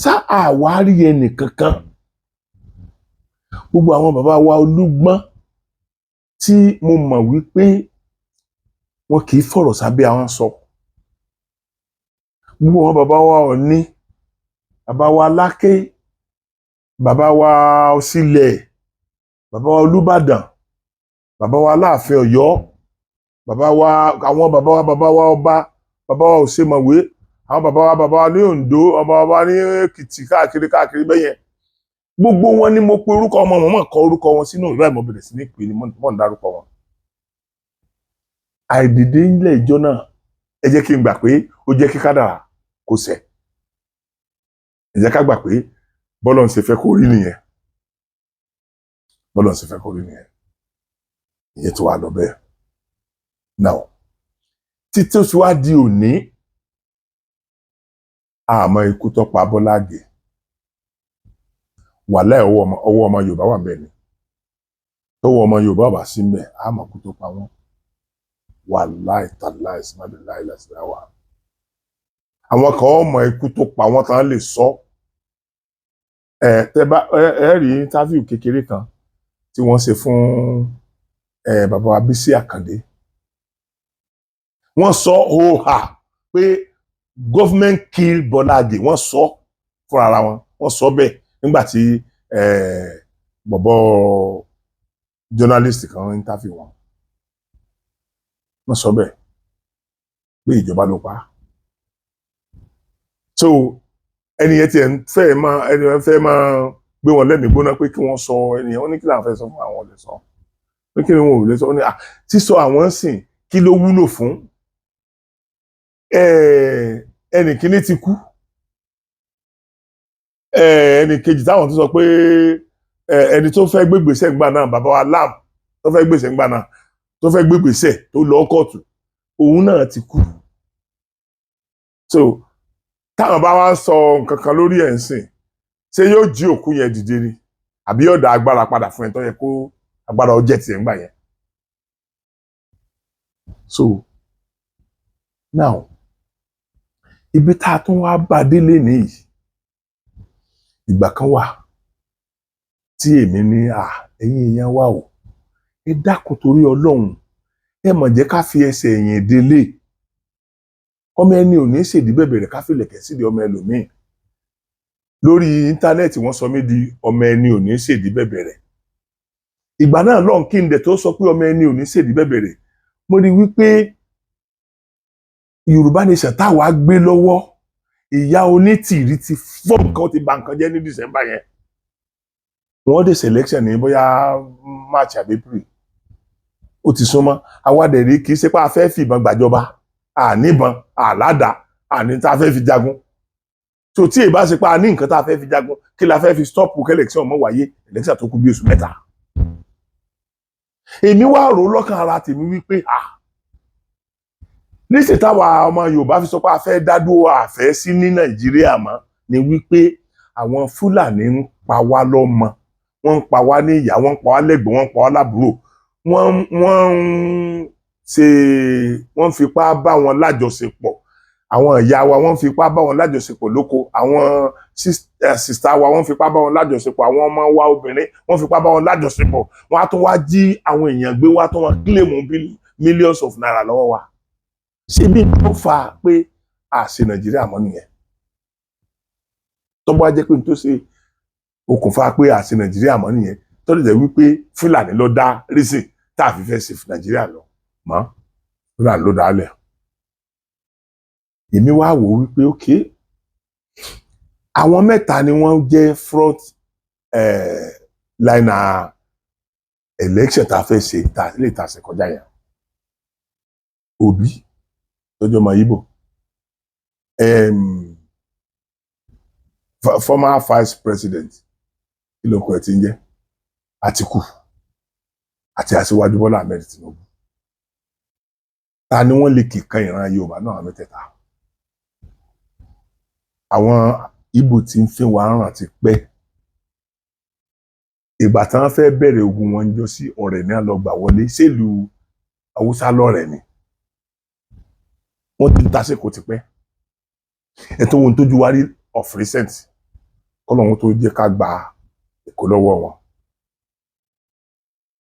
ṣá àwárí ẹnì kankan gbogbo àwọn bàbá wa olúgbọ́n tí mo mọ̀ wípé wọn kì í fọ̀rọ̀ sábẹ́ àwọn sọ gbogbo àwọn bàbá wa Ọ̀ọ̀ni bàbá wa Láké bàbá wa Ọ̀ṣìlẹ̀ bàbá wa Olúbàdàn bàbá wa Aláàfin Ọ̀yọ́ bàbá wa ọba bàbá wa Òṣèmọ̀wé àwọn bàbá wa ní Oǹdó bàbá wa ní Èkìtì káàkiri bẹ́yẹn gbogbo wọn ni mo pe orúkọ ọmọ mọ̀ kọ orúkọ wọn sínú ìwé ìmọ̀ bẹ̀rẹ̀ sí ní pè ní mọ̀ ń dárúkọ wọn àìdìde ilé ìjọ náà ẹ jẹ́ kí n gbà pé ó jẹ́ kí kádàrá kó ṣẹ ẹ jẹ́ ká gbà pé bọ́lọ̀ ń ṣe fẹ́ kó rí nìyẹn bọ́lọ̀ ń ṣe fẹ́ kó rí nìyẹn ìyẹn tó wà lọ bẹ́ẹ̀ now títí ó ti wá di òní àmọ́ ikú tó pa Bọ́lá Ìgè wàláhì ọwọ́ ọmọ Yorùbá wà bẹ́ẹ̀ ni tọwọ́ ọmọ Yorùbá wà sí mbẹ̀ àmọ́ ikú tó pa wọ́n wàláhì tàláhì ìsìnmábìláhì lásìláwà àwọn kan ọmọ ikú tó pa wọ́n tán lè sọ ẹ rí interview kékeré kan tí wọ́n ṣe fún bàbá wa Bísí Àkàndé wọ́n sọ pé government kill Bọ́lá Ìgè wọ́n sọ fún ara wọn wọ́n sọ bẹ́ẹ̀ nígbà tí bọ̀bọ̀ journalist kan interview wọn wọ́n sọ bẹ́ẹ̀ pé ìjọba ló pa so ẹni yẹn tiẹ̀ fẹ́ máa gbé wọn lẹ́mìí gbóná pé kí wọ́n sọ ẹni yẹn wọ́n ní kí làwọn fẹ́ sọ fún àwọn lè sọ pé kí ni wọn ò lè sọ ní sísọ àwọn sìn kí ló wúlò fún ẹnì kíní ti kú ẹnì kejì táwọn tó sọ pé ẹni tó fẹ́ gbégbèsè ńgbà náà bàbá wa Lam tó fẹ́ gbèsè ńgbà náà tó fẹ́ gbégbèsè tó lọ kóòtù òun náà ti kú so táwọn bá wá ń sọ nǹkan kan lórí ẹ̀ ń sìn ṣé yóò jí òkú yẹn dìde ni àbí yóò dá agbára padà fún ẹ tó yẹ kó agbára ọjẹ́ tiẹ̀ ńgbà yẹn so now ibi tá a tún wá bá délé nìyí ìgbà kan wà tí èmi ní ẹ̀yin èèyàn wà o ẹ dákun torí Ọlọ́run ẹ mọ̀ jẹ́ ká fi ẹsẹ̀ ẹ̀yìn délé ọmọ ẹni ò ní ṣèdí bẹ̀bẹ̀rẹ̀ ká fìlẹ̀kẹ̀ sídìí ọmọ ẹlòmíì lórí íńtánẹ́ẹ̀tì wọ́n sọ mí di ọmọ ẹni ò ní ṣèdí bẹ̀bẹ̀rẹ̀ ìgbà náà lọ́n kí n dẹ̀ tó sọ pé ọmọ ẹni ò ní ṣèdí bẹ̀bẹ̀rẹ̀ mo rí wípé Yorùbá nation táwa gbé lọ́wọ́ ìyá onítìrí ti fọ́ nǹkan ti bà nǹkan jẹ́ ní December yẹn wọ́n dé selection ní bóyá March àbí April ó ti súnmọ́ awádẹ̀rí kì í ṣe pé a fẹ́ fi ìbọn gbàjọba àníbọn àládàá àní tá a fẹ́ fi jagun tó tí èyí bá ṣe pé a ní nǹkan tá a fẹ́ fi jagun kí la fẹ́ fi stop election mọ́ wáyé election tó kù bí oṣù mẹ́ta èmi wá rò lọ́kàn ara tèmi wípé níṣẹ́ táwa ọmọ Yorùbá fi sọ pé a fẹ́ dádúró àfẹ́ sí ní Nàìjíríà mọ́ ni wípé àwọn Fúlàní ń pa wá lọ́mọ wọ́n ń pa wá ní ìyá wọ́n ń pa wá lẹ́gbọ̀n wọ́n ń pa wá lábúrò wọ́n fipá bá wọn lájọṣepọ̀ àwọn ìyá wa wọ́n fipá bá wọn lájọṣepọ̀ lóko àwọn sista wa wọ́n fipá bá wọn lájọṣepọ̀ àwọn ọmọ wa obìnrin wọ́n fipá bá wọn lájọṣepọ̀ wọ́n á tún wá jí àwọn èèyàn gbé wá tó wọn kílèmù millions of naira lọ́wọ́ wa ṣé bí tó fà pé àṣẹ Nàìjíríà mọ́ nìyẹn tó bá jẹ́ pé n tó ṣe okùnfà pé àṣẹ Nàìjíríà mọ́ nìyẹn tó lè jẹ́ wípé Fúlàní ló dá rísìn tá a fi fẹ́ ṣe Nàìjíríà lọ mọ́ Fúlàní ló dálẹ̀ èmi wá wò wípé ókè àwọn mẹ́ta ni wọ́n jẹ́ front liner election tá a fẹ́ ṣe lè ta ṣe kọjá yẹn Obi lọ́jọ́ ọmọ Ìgbò former vice president kí ló kọ ẹ̀ tí ń jẹ́ Àtíkù àti Aṣíwájú Bọ́lá Ahmed Tinubu ta ni wọ́n lè kíkan ìran Yorùbá náà mẹ́tẹ̀ẹ̀ta àwọn Ìgbò tí ń fi wá ràn ti pẹ́ ìgbà tí wọ́n fẹ́ bẹ̀rẹ̀ ogun wọn jọ sí Ọ̀rẹ̀ ní àlọ́gbà wọlé sílùú Haúsá lọ́rẹ̀ ni wọ́n ti ń tasẹ́kọ̀ọ́ ti pẹ́ ẹ̀tọ́ wọn tójú wá rí of recent kọ́lọ́hún tó jẹ́ ká gba Èkó lọ́wọ́ wọn.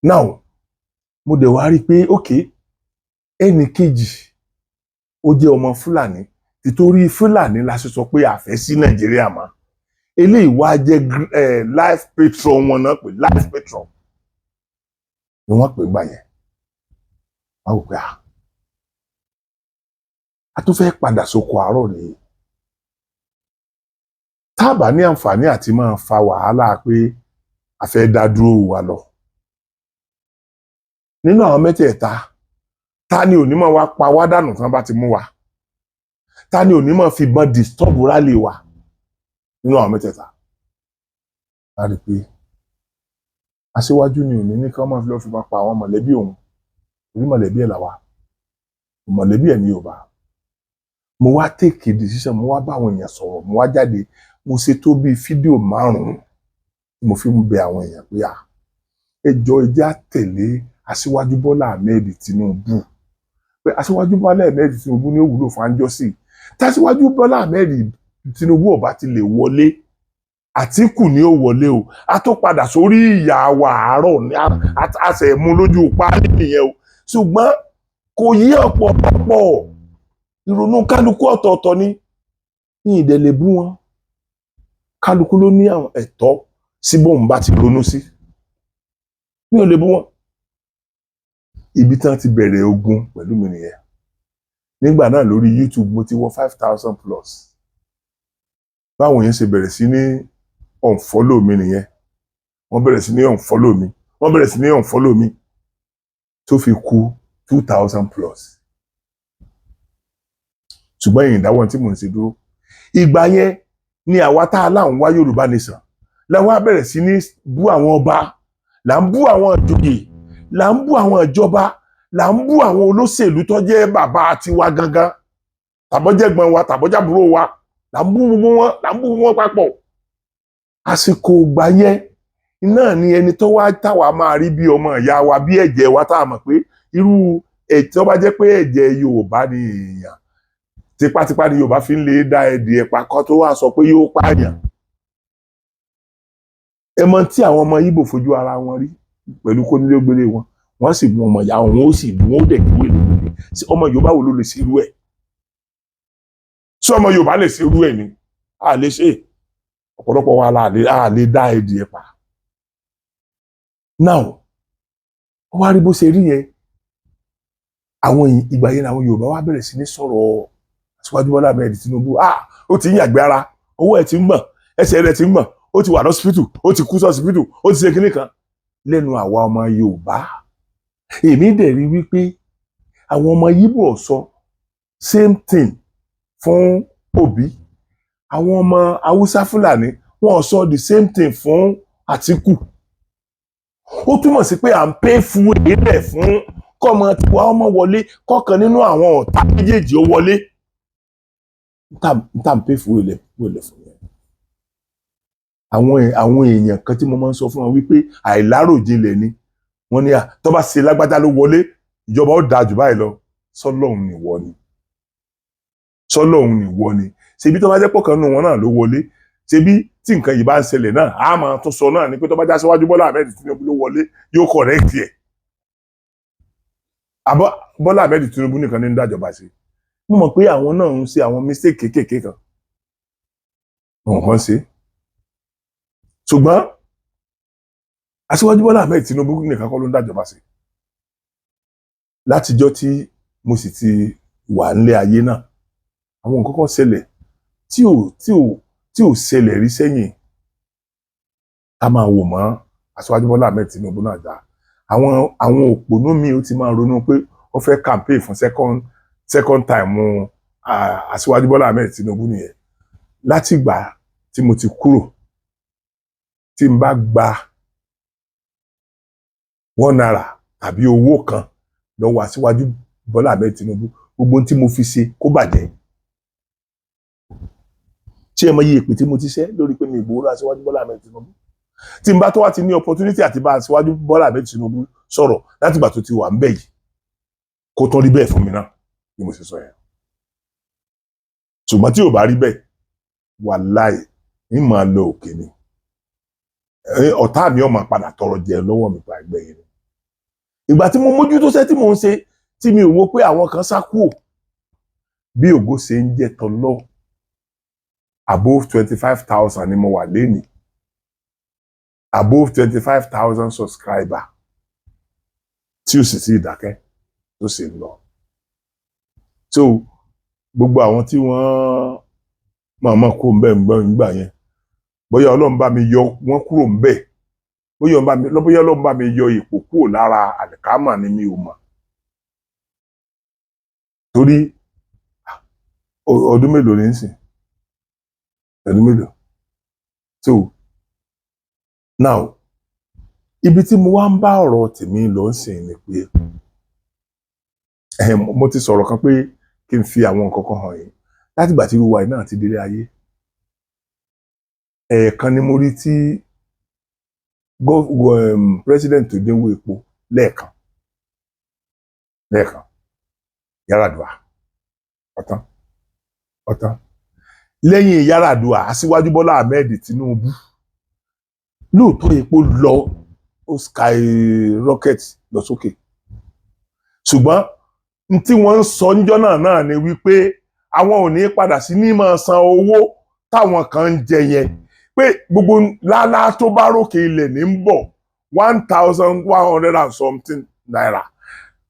Now mo dẹ̀ wá rí pé ok ẹnì kejì ó jẹ́ ọmọ Fúlàní títorí Fúlàní la ṣe sọ pé àfẹ́ sí Nàìjíríà mọ́ eléyìí wá jẹ́ life patron wọn náà pé life patron ni wọ́n pè gbà yẹn wọ́n wò pé a tún fẹ́ padà sóko àárọ̀ nìyí tá a bá ní àǹfààní àti máa fa wàhálà pé a fẹ́ dá dúró wa lọ nínú àwọn mẹ́tẹ̀ẹ̀ta ta ni onímọ̀ wa pa wá dànù tán bá ti mú wa ta ni onímọ̀ fi bọ́n disturb rally wa nínú àwọn mẹ́tẹ̀ẹ̀ta a rí pé Aṣíwájú ni òní ní kí wọ́n máa fi lọ́ọ́ fi máa pa àwọn mọ̀lẹ́bí òun orí mọ̀lẹ́bí ẹ̀ làwà mọ̀lẹ́bí ẹ̀ ní Yorùbá mo wá take decision mo wá bá àwọn èèyàn sọ̀rọ̀ mo wá jáde mo ṣe tó bí fídíò 5 mo fi ń bẹ àwọn èèyàn pé ẹ jọ̀ọ́ ẹ jẹ́ á tẹ̀lé Aṣíwájú Bọ́lá Ahmed Tinubu pé Aṣíwájú Bọ́lá Ahmed Tinubu ní ó wúlò fún àjọsí tàṣíwájú Bọ́lá Ahmed Tinubu ọba ti lè wọlé Àtíkù ni ó wọlé o a tó padà sórí ìyá wa àárọ̀ ní àṣẹ mú lójú páálí nìyẹn o ṣùgbọ́n kò yí ọ̀pọ̀lọpọ̀ ìrònú kálukú ọ̀tọ̀ọ̀tọ̀ ní ìdẹ̀lẹ̀ bú wọn kálukú ló ní àwọn ẹ̀tọ́ sí bóun bá ti ronú sí ní ò lè bú wọn ibi tán ti bẹ̀rẹ̀ ogun pẹ̀lú mi nìyẹn nígbà náà lórí YouTube mo ti wọ 5,000 plus báwọn yẹn ṣe bẹ̀rẹ̀ sí ní unfollow mi nìyẹn wọ́n bẹ̀rẹ̀ sí ní unfollow mi wọ́n bẹ̀rẹ̀ sí ní unfollow mi tó fi kù 2,000 plus ṣùgbọ́n èyí ìdáwọ́ tí mò ń ṣe dúró ìgbà yẹn ni àwa tá a láwọn wá Yorùbá nation láwọn á bẹ̀rẹ̀ sí ní bú àwọn ọba là ń bú àwọn ìjòyè là ń bú àwọn ìjọba là ń bú àwọn olóṣèlú tó jẹ́ bàbá tiwa gangan tàbọ́jẹ́gbọ́n wa tàbọ́jàbúrò wa là ń bú gbogbo wọn papọ̀ àsìkò ìgbà yẹn náà ni ẹni tó wá táwa máa rí bí ọmọ ìyá wa bí ẹ̀jẹ̀ wa tá a mọ̀ pé irú tó bá jẹ́ pé ẹ̀jẹ̀ Yorùbá ni èèyàn tipátipá ni Yorùbá fi ń lè dá ẹ̀dì ẹ̀pà kan tó wá sọ pé yóò pààyàn ẹ mọ̀ tí àwọn ọmọ Ìgbò fojú ara wọn rí pẹ̀lú kónílégbélé wọn wọ́n sì mú ọmọ ìyá wọn ó sì mú ó dẹ̀ ní wèlé wèlé ọmọ Yorùbá wo ló lè ṣerú ẹ̀ ṣé ọmọ Yorùbá lè ṣerú ẹ̀ ni a lè ṣe ọ̀pọ̀lọpọ̀ wa a lè dá ẹdì ẹ̀ pa now ó wá rí bó ṣe rí yẹn àwọn ìgbà yẹn àwọn Yorùbá wá bẹ̀rẹ̀ sí ní sọ̀rọ̀ Aṣíwájú Bọ́lá Ahmed Tinubu ó ti ń yàgbé ara owó ẹ̀ ti ń gbọ̀n ẹsẹ̀ rẹ̀ ti ń gbọ̀n ó ti wà lọ́sibítù ó ti kú sọ́sibítù ó ti ṣe kinní kan lẹ́nu àwa ọmọ Yorùbá èmi dẹ̀ rí wípé àwọn ọmọ Yíbò sọ same thing fún Obi àwọn ọmọ Haúsá Fúlàní wọ́n sọ the same thing fún Àtíkù ó túmọ̀ sí pé à ń pay fún èlẹ̀ fún kọ́mọ tiwa ọmọ wọlé kọ́kan nínú àwọn ọ̀tá méjèèjì ó wọlé níta ń pay fún èlẹ̀ fún yẹn àwọn èèyàn kan tí mo máa ń sọ fún wọn wípé àìláròjinlẹ̀ ni wọ́n ní tó bá ṣe lágbájá ló wọlé ìjọba ó dáa jù báyìí lọ sọ́lọ́hun nìwọ ni sọ́lọ́hun nìwọ ni ṣebí tó bá jẹ́ pọ̀kan nínú wọn náà ló wọlé ṣebí tí nǹkan yìí bá ń ṣẹlẹ̀ náà a máa tún sọ náà ni pé tó bá já síwájú Bọ́lá Ahmed Tinubu ló wọlé yóò correct ẹ̀ Bọ́lá Ahmed Tinubu nìkan ní ń dájọba sí mo mọ̀ pé àwọn náà ń ṣe àwọn mistake kéékèèké kan nǹkan ṣe ṣùgbọ́n Aṣíwájú Bọ́lá Ahmed Tinubu nìkan kọ́ ló ń dájọba sí látijọ́ tí mo sì ti wà nílé ayé náà àwọn nǹkan kan ṣẹlẹ̀ tí ò ṣẹlẹ̀ rí sẹ́yìn ká máa wò mọ́ Aṣíwájú Bọ́lá Ahmed Tinubu náà dá àwọn òpònú mi ó ti máa ronú pé ó fẹ́ campaign fún second time Aṣíwájú Bọ́lá Ahmed Tinubu nìyẹn látìgbà tí mo ti kúrò tí n bá gba $1 tàbí owó kan lọ́wọ́ Aṣíwájú Bọ́lá Ahmed Tinubu gbogbo tí mo fi ṣe kó bàjẹ́ tí ẹ mọ iye ìpè tí mo ti ṣẹ́ lórí pé mi ìgbòho Aṣíwájú Bọ́lá Ahmed Tinubu tí n bá tó wá ti ní opportunity àti bá Aṣíwájú Bọ́lá Ahmed Tinubu sọ̀rọ̀ látìgbà tó ti wà ń bẹ̀ yìí kó tán rí bẹ́ẹ̀ fún mi náà bí mo ṣe sọ yẹn ṣùgbọ́n tí ò bá rí bẹ́ẹ̀ wàláì ń máa lọ òkè ni ọ̀tá mi ó máa padà tọrọ jẹ lọ́wọ́ mi pa ẹgbẹ́ yẹn ìgbà tí mo mójútó ṣẹ́ tí mò ń ṣe tí mi ò wo pé àwọn kan sá kúò bí ògo ṣe ń jẹ́ tọ́lọ́ above 25,000 ni mo wà lénìí above 25,000 subscriber tí ó sì ti dákẹ́ tó sì ń lọ so gbogbo àwọn tí wọ́n máa kó ń bẹ́ẹ̀ ń gbọ́ nígbà yẹn bóyá Ọlọ́run bá mi yọ wọ́n kúrò ń bẹ̀ bóyá Ọlọ́run bá mi yọ ipò kúrò lára àlìkámà ni mi ò mọ̀ torí ọdún mélòó ní sìn ọdún mélòó so now ibi tí mo wá ń bá ọ̀rọ̀ tèmi lọ sìn ni pé mo ti sọ̀rọ̀ kan pé kí n fi àwọn nǹkan kan hàn yín látìgbà tí wíwá iná ti délé ayé ẹ̀ẹ̀kan ni mo rí tí president tó dínwó epo lẹ́ẹ̀kan Yar'Adua ọ̀tán lẹ́yìn Yar'Adua Aṣíwájú Bọ́lá Ahmed Tinubu lóòótọ́ epo lọ ó skyrocket lọ sókè ṣùgbọ́n tí wọ́n ń sọ níjọ́ náà ni wípé àwọn ò ní padà sí ní máa san owó táwọn kan ń jẹ yẹn pé gbogbo lálá tó bá rókè ilẹ̀ ní ń bọ̀ 1,100 and something naira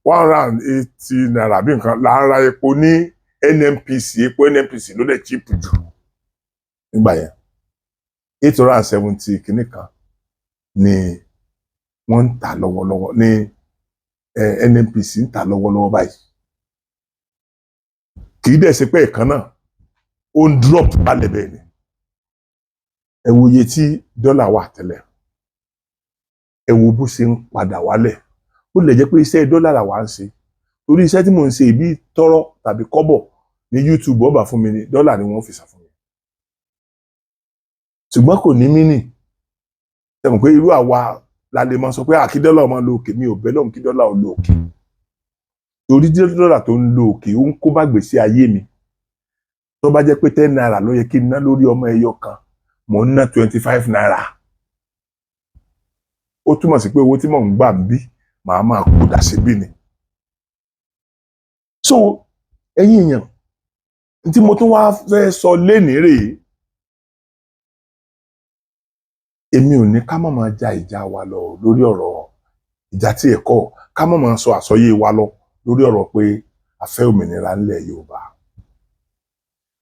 180 naira bí nǹkan lára epo ní NNPC epo NNPC ló dẹ̀ cheap jù nígbà yẹn 870 kìíní kan ni wọ́n ń tà lọ́wọ́lọ́wọ́ ní NNPC ń tà lọ́wọ́lọ́wọ́ báyìí kì í dẹ̀ ṣe pé ẹ̀kan náà ó ń drop balẹ̀ bẹ́ẹ̀ ni ẹ wo iye tí dọ́là wà tẹ́lẹ̀ ẹ wo bó ṣe ń padà wálẹ̀ ó lè jẹ́ pé iṣẹ́ dọ́là là wà ń ṣe torí iṣẹ́ tí mò ń ṣe ìbí tọ́rọ́ tàbí kọ́bọ̀ ní YouTube ọba fún mi ní dọ́là ni wọ́n fi san fún mi ṣùgbọ́n kò ní mínì ẹ mọ̀ pé irú àwa la lè máa sọ pé kí dọ́là máa lo òkè mi ò bẹ́ lọ́hùn kí dọ́là ò lo òkè torí dọ́là tó ń lo òkè ó ń kó bá gbèsè ayé mi tó bá jẹ́ pé 10 naira ló yẹ kí n ná lórí ọmọ ẹyọ kan mò ń ná 25 naira ó túmọ̀ sí pé owó tí mò ń gbà ń bí màá máa kú dà síbí ni. So ẹ̀yin èèyàn tí mo tún wá fẹ́ sọ lénìí rèé, èmi ò ní ká má máa ja ìjà wa lọ lórí ọ̀rọ̀ ìjà tí ẹ̀kọ́, ká má máa sọ àsọyé wa lọ lórí ọ̀rọ̀ pé a fẹ́ òmìnira ńlẹ̀ Yorùbá.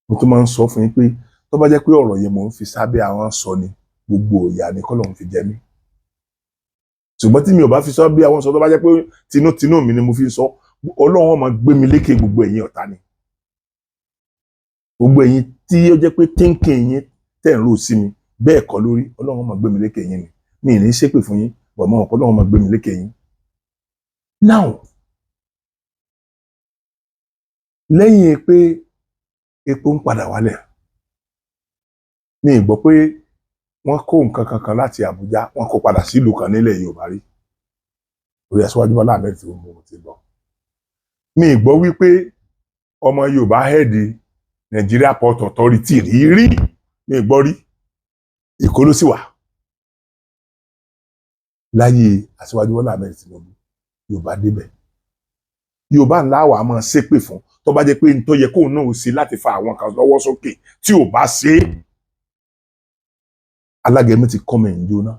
Mo tún máa ń sọ fún yín pé tó bá jẹ́ pé ọ̀rọ̀ yẹn mò ń fi sábẹ́ àwọn sọ ni, gbogbo ìyà ni k'Ọlọ́run fi jẹ mí. Ṣùgbọ́n tí mi ò bá fi sọ bí àwọn sọ, tó bá jẹ́ pé tinútinú mi ni mo fi sọ, Ọlọ́run ó máa gbé mi lékè gbogbo ẹ̀yin ọ̀tá ni. Gbogbo ẹ̀yin tí ó jẹ́ pé thinking yín tẹ̀ ń rò sí mi bẹ́ẹ̀ kọ́ lórí, Ọlọ́run ó máa gbé mi lékè yín ni. Mi ì ní ṣépè fún yín, bọ̀ mọ́ Ọlọ́run ó máa gbé mi lékè yín. Now, lẹ́yìn pé epo ń padà wálẹ̀, mi ì gbọ́ pé wọ́n kó nǹkan kankan láti Àbújá, wọ́n kó padà sí ìlú kan nílẹ̀ Yorùbá rí. Orí Aṣíwájú Bọ́lá Ahmed Tinubu mo ti gbọ́. Mi ì gbọ́ wípé ọmọ Yorùbá head Nigeria Port Authority rí. Mi ì gbọ́ rí. Èkó ló sì wà. Láyé Aṣíwájú Bọ́lá Ahmed Tinubu, Yorùbá débẹ̀. Yorùbá ńlá wà máa ṣépè fún tó bá jẹ́ pé n tó yẹ kóun náà ó ṣe láti fa àwọn kan lọ́wọ́ sókè tí ò bá ṣe é. Alágẹmọ ti kọ́ mẹ́rin jóná.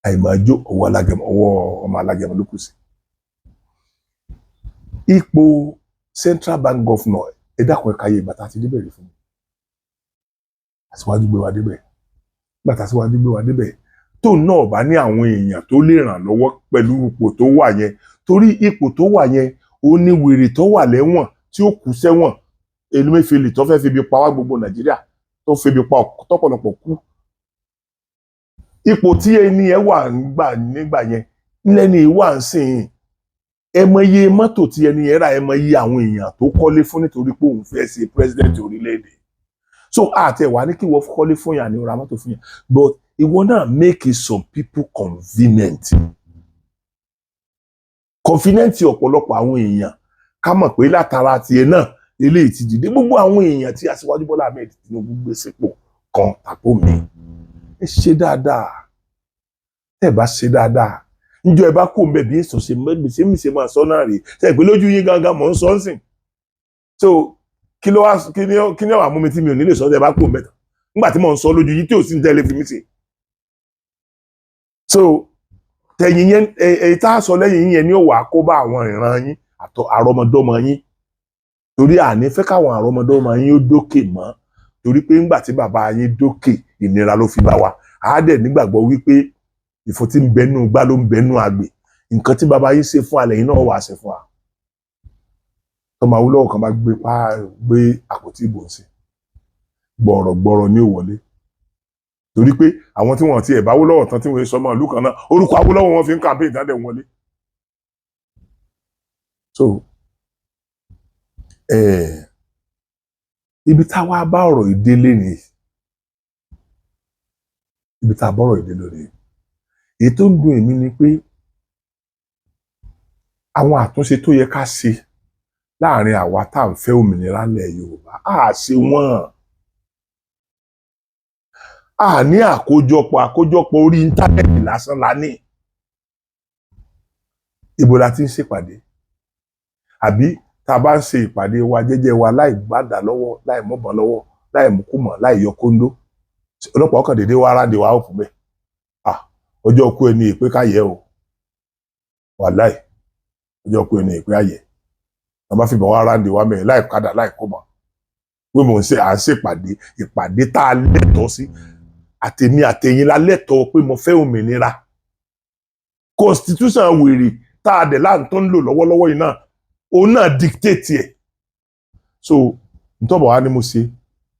Àìmájó ọwọ́ alágẹmọ, ọwọ́ ọmọ alágẹmọ ló kù sí. Ipò Central Bank Governor, ẹ dákun ẹ káyé bàtà ti débẹ̀ rí fún mi. Aṣíwájú gbé wa débẹ̀. Bàtà Aṣíwájú gbé wa débẹ̀. Tó náà bá ní àwọn èèyàn tó lè ràn lọ́wọ́ pẹ̀lú ipò tó wà yẹn, torí ipò tó wà yẹn ó ní wèrè tó wà lẹ́wọ̀n tí ó kú sẹ́wọ̀n, Emefiele tó fẹ́ fi ibi pa wá gbogbo Nàìjíríà, tó fi ibi pa tọ́pọ̀lọpọ̀ kú. Ipò tí ẹni ẹ wà nígbà yẹn lẹ́ni wà ń sìn, ẹ mọ iye mọ́tò tí ẹni ẹ rà, ẹ mọ iye àwọn èèyàn tó kọ́lé fún nítorí pé òun fẹ́ ṣe president orílẹ̀-èdè. So àtẹ̀wá ní kí wọ́n kọ́lé fún yàn ní ó ra mọ́tò fún yàn, but ìwọ náà make some people convenient. Convenient ọ̀pọ̀lọpọ̀ àwọn èèyàn ká mọ̀ pé látara tiẹ̀ náà eléyìí ti dìde. Gbogbo àwọn èèyàn tí Aṣíwájú Bọ́lá Ahmed Tinubu gbé sípò kan tàbó mi, ẹ ṣe dáadáa. Ẹ bá ṣe dáadáa, níjọ́ ẹ bá kó mbẹ bí èso ṣe mi ṣe máa sọ náà rè, ṣe pé lójú yín gangan mò ń sọ nsìn. So kí ni wàá mú mi tí mi ò ní lè sọ ẹ bá kó mbẹ tán nígbà tí mò ń sọ lójú yín tí ò sí ní tẹ́lẹ̀ fi mí ṣe. So tẹ̀yìn yẹn èyí tá a sọ lẹ́yìn yẹn ni ó wà kó bá àwọn ìran yín àrọmọdọ́mọ yín, torí àní fẹ́ káwọn àrọmọdọ́mọ yín ó dókè mọ́, torí pé ńgbà tí bàbá yín dókè ìnira ló fi bá wa. A dẹ̀ nígbàgbọ́ wípé ìfò tí ń bẹnu gbá ló ń bẹnu àgbè. Nǹkan tí bàbá yín ṣe fún alẹ́ yín náà wà ṣe fún wa. Tọ́mọ Awólọ́wọ̀ kan bá gbé àpótí ìbò sí, gbọ̀rọ̀gbọ̀rọ̀ ní òwọlé, torí pé àwọn tí wọ́n ti ẹ̀ bá Awólọ́wọ̀ tán tí wọ́n sọ ọmọ ìlú kan náà, orúkọ Awólọ́wọ̀ wọn fi ń campaign jáde wọlé. So ibi táwa bá ọ̀rọ̀ ìdílé ni, ibi tá a bọ́rọ̀ ìdílé ni, èyí tó ń dùn èmi ni pé àwọn àtúnṣe tó yẹ ká ṣe láàrin àwa tá à ń fẹ́ òmìnira ilẹ̀ Yorùbá á ṣe wọ́n. A ní àkójọpọ̀ orí íńtánẹ́ẹ̀tì lásán la ní. Ibo la ti ń ṣèpàdé? Àbí tá a bá ń ṣe ìpàdé wa jẹ́jẹ́ wa láì gbádà lọ́wọ́, láì mọ́bọn lọ́wọ́, láì mú kùmọ̀, láì yọ kóńdó, ọlọ́pàá ọkàn dédé wá ráde wá òfin bẹ́ẹ̀. Ọjọ́ kú ẹni ìpé káyẹ̀ o, wàláì ọjọ́ kú ẹni ìpé ayẹ̀. Wọ́n bá fìbọn wá ráde wá mẹ́rin láì kádà láì kùmọ̀ pé mò ń ṣe à ń ṣèpàdé, ìpàdé tá a lẹ́tọ̀ọ́ sí, àtèmi àtẹ̀yin la lẹ́tọ̀ọ́ pé mo fẹ́ òmìnira. Constitution wèrè tá a dẹ̀ láǹtọ́ ń lò lọ́wọ́lọ́wọ́ yìí náà, òun náà dictate ẹ̀. So ntọ́bọ̀ wá ní mo ṣe,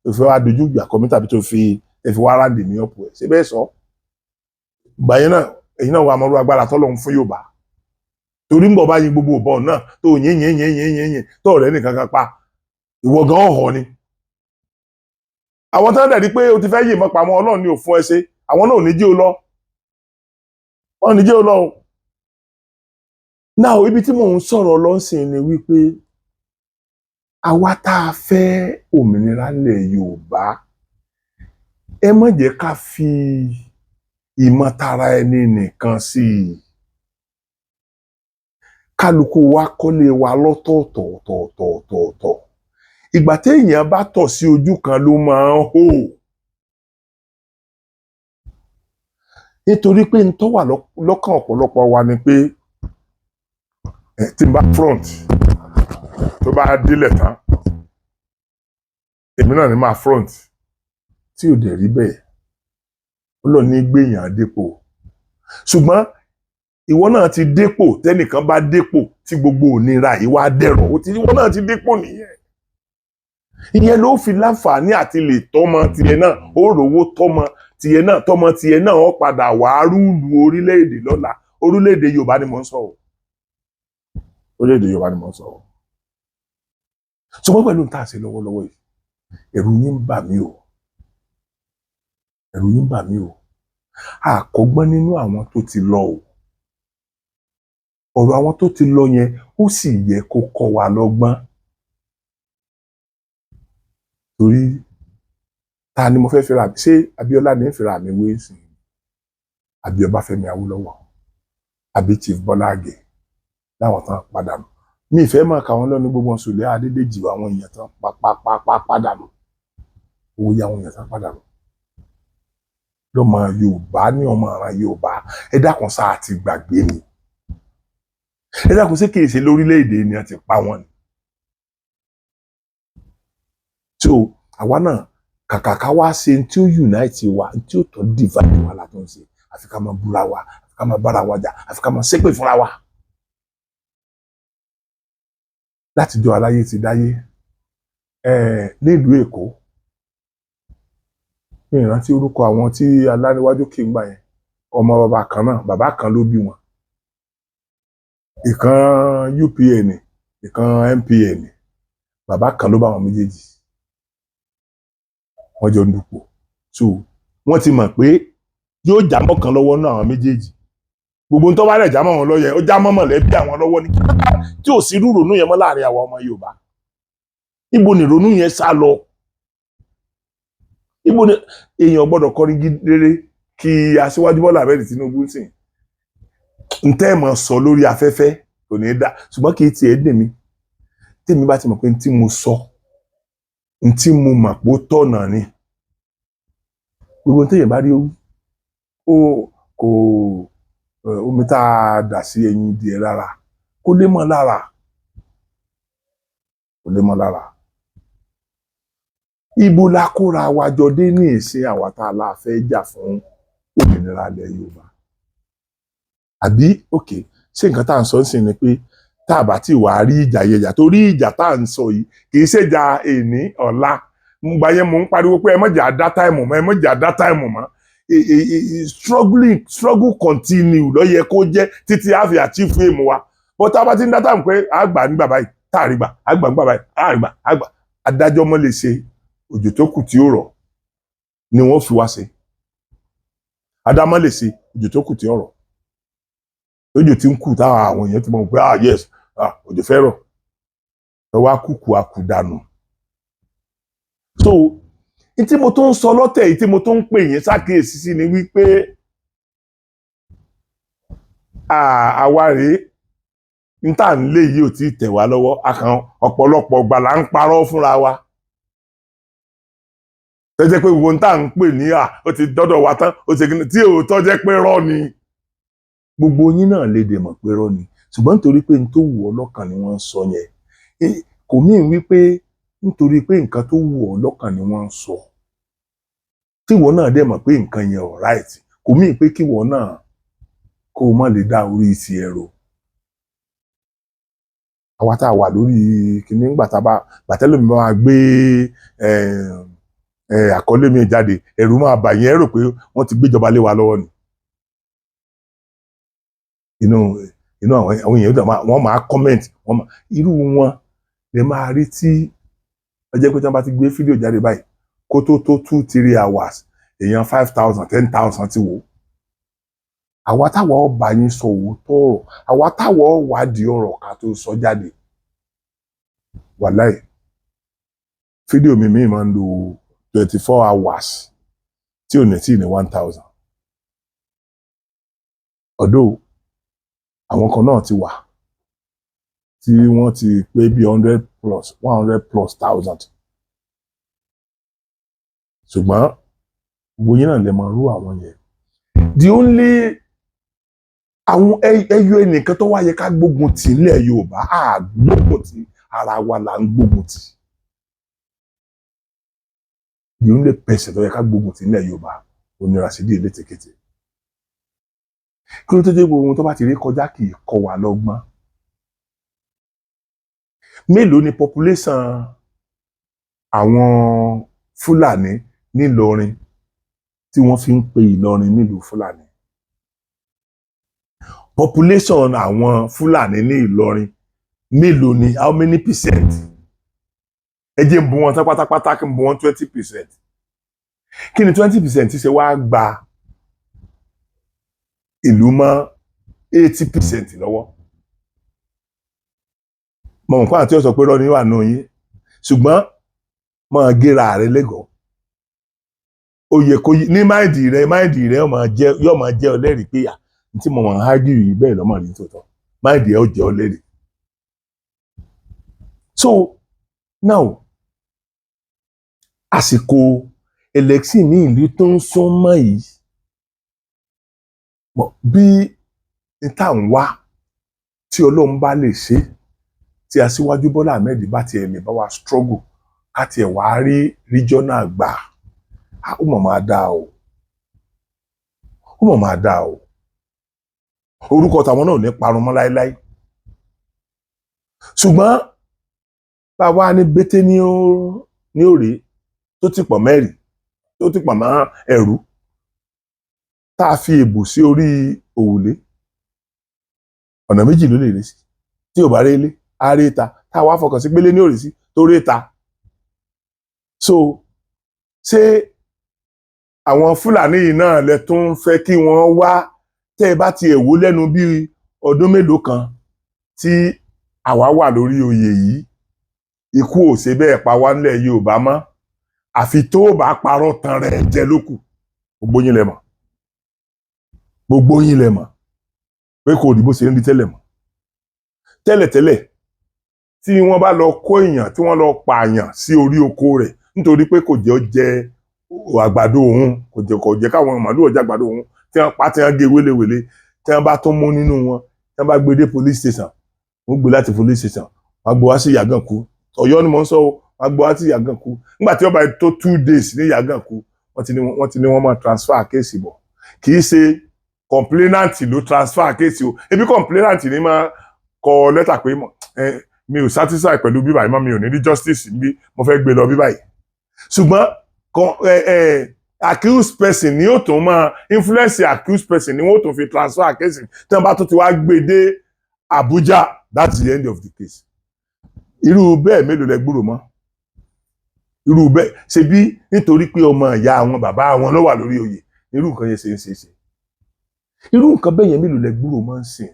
òfin wa dojú ìjà kọ́ mi tàbí tó fi wá ráde ní ọ̀pọ̀ ẹ̀, ṣé bẹ́ẹ̀ sọ? Ìgbà yẹn náà èyí náà wà mọ́rú agbára tọ́lọ́run fún Yorùbá, torí ń bọ̀ bá yin gbogbo ọ̀bọ̀n náà tó yín tó ọ̀rẹ́ nìkan kan pa, ìwọ gan ọ̀họ̀ ni. Àwọn tó ń dẹ̀ rí pé o ti fẹ́ yìí mọ́ pamọ́, Ọlọ́run ni ò fún ẹ ṣe, àwọn náà ò ní jẹ́ o lọ, wọ́n ní jẹ́ o lọ o. Náà ibi tí mò ń sọ̀rọ̀ lọ́sìn ni wípé àwa tá a fẹ́ òmìnira ilẹ̀ Yorùbá, ẹ má jẹ́ ká fi ìmọ̀tara ẹni nìkan sí i. kálukú wa kọ́lé wa lọ́tọ̀ọ̀tọ̀ ìgbà téèyàn bá tọ̀ sí ojú kan ló máa ń hò nítorí pé n tó wà lọ́kàn ọ̀pọ̀lọpọ̀ wa ni pé tí n bá front tó bá délẹ̀ tán èmi náà ni máa front tí ò dẹ̀ rí bẹ́ẹ̀ ó lọ ní gbèyàn dépò ṣùgbọ́n ìwọ náà ti dépò tẹ́nìkan bá dépò tí gbogbo ònira yìí wá dẹ̀rọ̀ ìwọ náà ti dépò nìyẹn ìyẹn ló fi láǹfààní àti lè tọ́mọ tiẹ̀ náà ó rówó tọ́mọ tiẹ̀ náà tọ́mọ tiẹ̀ náà ó padà wá rúùlù orílẹ̀-èdè lọ́la orílẹ̀-èdè Yorùbá ni mò ń sọ o orílẹ̀-èdè Yorùbá ni mò ń sọ o ṣùgbọ́n pẹ̀lú tá a ṣe lọ́wọ́lọ́wọ́ yìí ẹ̀rù yín ń bà mí o ẹ̀rù yín ń bà mí o àkọ́gbọ́n nínú àwọn tó ti lọ o ọ̀rọ̀ àwọn tó ti lọ yẹn ó sì yẹ kó kọ́ wa lọ́gbọ́n torí ta ni mo fẹ́ fẹ́ra ṣé Abíọ́lá ní fẹ́ra mi wé sí àbí Ọbáfẹ́mi Awólọ́wọ̀ àbí Chief Bọ́lá Àgè láwọn tán padà nù mi ìfẹ́ máa kà wọ́n lọ ní gbogbo Sùlẹ̀ Adédèjì àwọn èèyàn tán pápápápá padà nù owó yá àwọn èèyàn tán padà nù lọ́mọ Yorùbá ní ọmọ àràn Yorùbá ẹ dákun sáà ti gbàgbé mi ẹ dákun sí kìí ṣe lórílẹ̀-èdè ni a ti pa wọn ni so àwa náà kàkàká wá ṣe tí ó unite wa tí ó tọ́ divide wa la tó ń ṣe àfi ká máa búra wa àfi ká máa bára wa jà àfi ká máa ṣépè fúnra wa látijọ́ aláyé ti dáyé nílùú Èkó ní ìrántí orúkọ àwọn tí aláríwájú kì í gbà yẹn ọmọ bàbá kan náà bàbá kan ló bí wọn ìkan UPN ìkan MPN bàbá kan ló bá wọn méjèèjì wọ́n jọ ń dupò so wọ́n ti mọ̀ pé yóò já mọ́kàn lọ́wọ́ náà àwọn méjèèjì gbogbo ń tó bá rẹ̀ já mọ́ wọn lọ́yẹ ó já mọ́ mọ̀lẹ́bí àwọn lọ́wọ́ ní tí ò sí rúrònú yẹn mọ́ láàrin àwọn ọmọ Yorùbá ibo ni ìrònú yẹn sá lọ ibo ni èèyàn gbọ́dọ̀ kọrin rere kí Aṣíwájú Bọ́lá Ahmed Tinubu sìn ń tẹ́ mọ̀ sọ lórí afẹ́fẹ́ kò ní dá ṣùgbọ́n kì í tiẹ̀ dè mí tèmi bá ti mọ̀ pé n tí mo sọ n tí mo mọ̀ pé ó tọ̀nà ni gbogbo téèyàn bá rí ó kò omi tá a dà sí ẹyin díẹ̀ lára kó lè mọ́ lára kó lè mọ́ lára ibo la kóra wa jọ dé ní ìsìn àwa tá a la fẹ́ jà fún òmìnira ilẹ̀ Yorùbá àbí òkè ṣé nǹkan tá à ń sọ sí ni pé tá a bá ti wà á rí ìjà yẹjà torí ìjà tá à ń sọ yìí kì í ṣèjà èní ọ̀la gba yẹn mò ń pariwo pé ẹ má jà dá táìmù mọ́ ẹ má jà dá táìmù mọ́ struggle continue ló yẹ kó jẹ́ títí a fi achieve aim wa but tá a bá ti ń dá táìmù pé àgbà nígbà báyìí tá a rí gbà àgbà nígbà báyìí àgbà adájọ́ mọ́ lè ṣe òjò tó kù tí ó rọ̀ ni wọ́n fi wá ṣe adámọ́ lè ṣe òjò tó kù tí ó rọ̀ lójò tí ń kù táwọn àwọn èèyàn ti mọ̀ pé yes òjò fẹ́ rọ̀ ẹ wá kúkú àkùdànù so tí mo tó ń sọ lọ́tẹ̀ yìí tí mo tó ń pè yín ṣàkíyèsí sí ni wípé àwa rèé n tá à ń lé yìí ò tí ì tẹ̀ wá lọ́wọ́ àkàn ọ̀pọ̀lọpọ̀ gbà là ń parọ́ fúnra wa tẹ́jẹ́ pé gbogbo n tá à ń pè ní ó ti dọ́dọ̀ wa tán ó ti tí òótọ́ jẹ́ pé rọ́ ni gbogbo yín náà lè dè mọ̀ pé rọ́ ni ṣùgbọ́n nítorí pé n tó wù ọ́ lọ́kàn ni wọ́n ń sọ yẹn kò míì wípé nítorí pé nǹkan tó wù ọ́ lọ́kàn ni wọ́n ń sọ tí ìwọ náà dẹ̀ mọ̀ pé nǹkan yẹn ò right kò míì pé kí ìwọ náà kó o má lè dá orí ti ẹ̀rọ àwa tá a wà lórí kìíní ńgbà tá a bá bàtẹ́lẹ̀ mi máa gbé àkọlé mi jáde ẹ̀rù máa bà yẹn rò pé wọ́n ti gbéjọba lé wa lọ́wọ́ ni inú àwọn èèyàn wọ́n máa comment irú wọn lè máa rí tí ọjọ́ pé tí wọ́n bá ti gbé fídíò jáde báyìí kó tó 2-3 hours èèyàn 5,000 10,000 ti wò àwa táwọn ọba yín sọ òótọ́ ọ̀rọ̀ àwa táwọn wádìí ọ̀rọ̀ ká tó sọ jáde wàláì fídíò mi máa ń lo 24 hours tí ò ní tí ní 1,000 ọ̀dọ̀ àwọn kan náà ti wà tí wọ́n ti pé bí 100,000+. ṣùgbọ́n gbóyin náà lè máa rú àwọn yẹn. the only àwọn ẹyọ ẹnìkan tó wáyé ká gbógun tì nílẹ̀ Yorùbá gbógun tì ara wa là ń gbógun tì. the only person tó yẹ ká gbógun tì nílẹ̀ Yorùbá òní Rasidi Elétékété. kí ló tó dé gbogbo ohun tó bá ti rí kọjá kì í kọ́ wa lọ́gbọ́n. mélòó ni population àwọn Fúlàní nílọrin tí wọ́n fi ń pe Ìlọrin nílùú Fúlàní? Population àwọn Fúlàní ní Ìlọrin mélòó ni, how many percent? ẹ jẹ́ n bù wọn pátápátá kí n bù wọn 20%. kí ni 20% ṣe wá gba ìlú mọ́ 80% lọ́wọ́? mọ̀ nǹkan àti ọ̀sọ̀ pé rọ́ọ̀ni wà nù yín, ṣùgbọ́n máa gẹ́ra rẹ lẹ́gọ̀ọ́. oyè kò yí ní máìdì rẹ yóò máa jẹ́ ọlẹ́rìí pé tí mo máa ń hágì yìí bẹ́ẹ̀ lọ́mọ rí tòótọ́. máìdì ẹ ó jẹ́ ọlẹ́rìí. so now àsìkò election ní ìlú tó ń sún mọ́ yìí, bí níta ń wá tí Ọlọ́run bá lè ṣe, tí Aṣíwájú Bọ́lá Ahmed bá tiẹ̀ lè bá wa struggle ká tiẹ̀ wá rí regional gbà, ó mọ̀ máa dáa o. ó mọ̀ máa dáa o. orúkọ tàwọn náà ò ní parun mọ́ láéláé. ṣùgbọ́n bàbá ní bété ní òré tó ti pọ̀ mẹ́rì tó ti pọ̀ mọ́ ẹ̀rú tá a fi èbù sí orí òrùlé, ọ̀nà méjì ló lè rí sí. tí ò bá rí ilé á rí ìta, tá a wá fọkàn sí gbélé ní òrì sí tó rí ìta. so ṣé àwọn Fúlàní yìí náà lẹ tún fẹ́ kí wọ́n wá? tẹ́ ẹ bá ti ẹ̀wò lẹ́nu bí ọdún mélòó kan tí àwa wà lórí oyè yìí, ikú ò ṣe bẹ́ẹ̀ pa wá nílẹ̀ Yorùbá mọ́, àfi tó bá parọ́ tan rẹ̀ jẹ lókù. gbogbo yín lẹ mọ̀, gbogbo yín lẹ mọ̀ pé kò rí bó ṣe ń rí tẹ́lẹ̀ mọ́. tẹ́lẹ̀tẹ́lẹ̀ tí wọ́n bá lọ kó èèyàn tí wọ́n lọ pààyàn sí orí oko rẹ̀ nítorí pé kò jẹ àgbàdo òun, kò jẹ́ káwọn màlúù ọjà àgbàdo òun, tí wọ́n pa tí wọ́n gé wélewèle, tí wọ́n bá tún mú nínú wọn, tí wọ́n bá gbé dé police station, wọ́n gbé láti police station, wọ́n gbé wá sí Yàgànkú. Ọ̀yọ́ ni mò ń sọ o, wọ́n gbé wá sí Yàgànkú. nígbà tí ó bá tó 2 days ní Yàgànkú, wọ́n ti ní wọ́n máa transfer kéèsì bọ̀. kì í ṣe complainant ló transfer kéèsì o. ebi complainant ni máa kọ lẹ́tà pé mi ò satisfy pẹ̀lú bíbáyìí mọ́, mi ò ní rí justice bí mo fẹ́ gbé lọ bíbáyìí. ṣùgbọ́n accused person ni yóò tún máa influence accused person ni wọ́n tún fi transfer case tí wọ́n bá tún ti wá gbé dé Abuja. That's the end of the case. irú bẹ́ẹ̀ mélòó lẹ gbúrò mọ́? irú bẹ́ẹ̀ ṣe bí nítorí pé ọmọ ìyá àwọn bàbá wọn ló wà lórí oyè irú nǹkan yẹn ṣe. irú nǹkan bẹ́ẹ̀ yẹn mélòó lẹ gbúrò mọ́ ń sìn?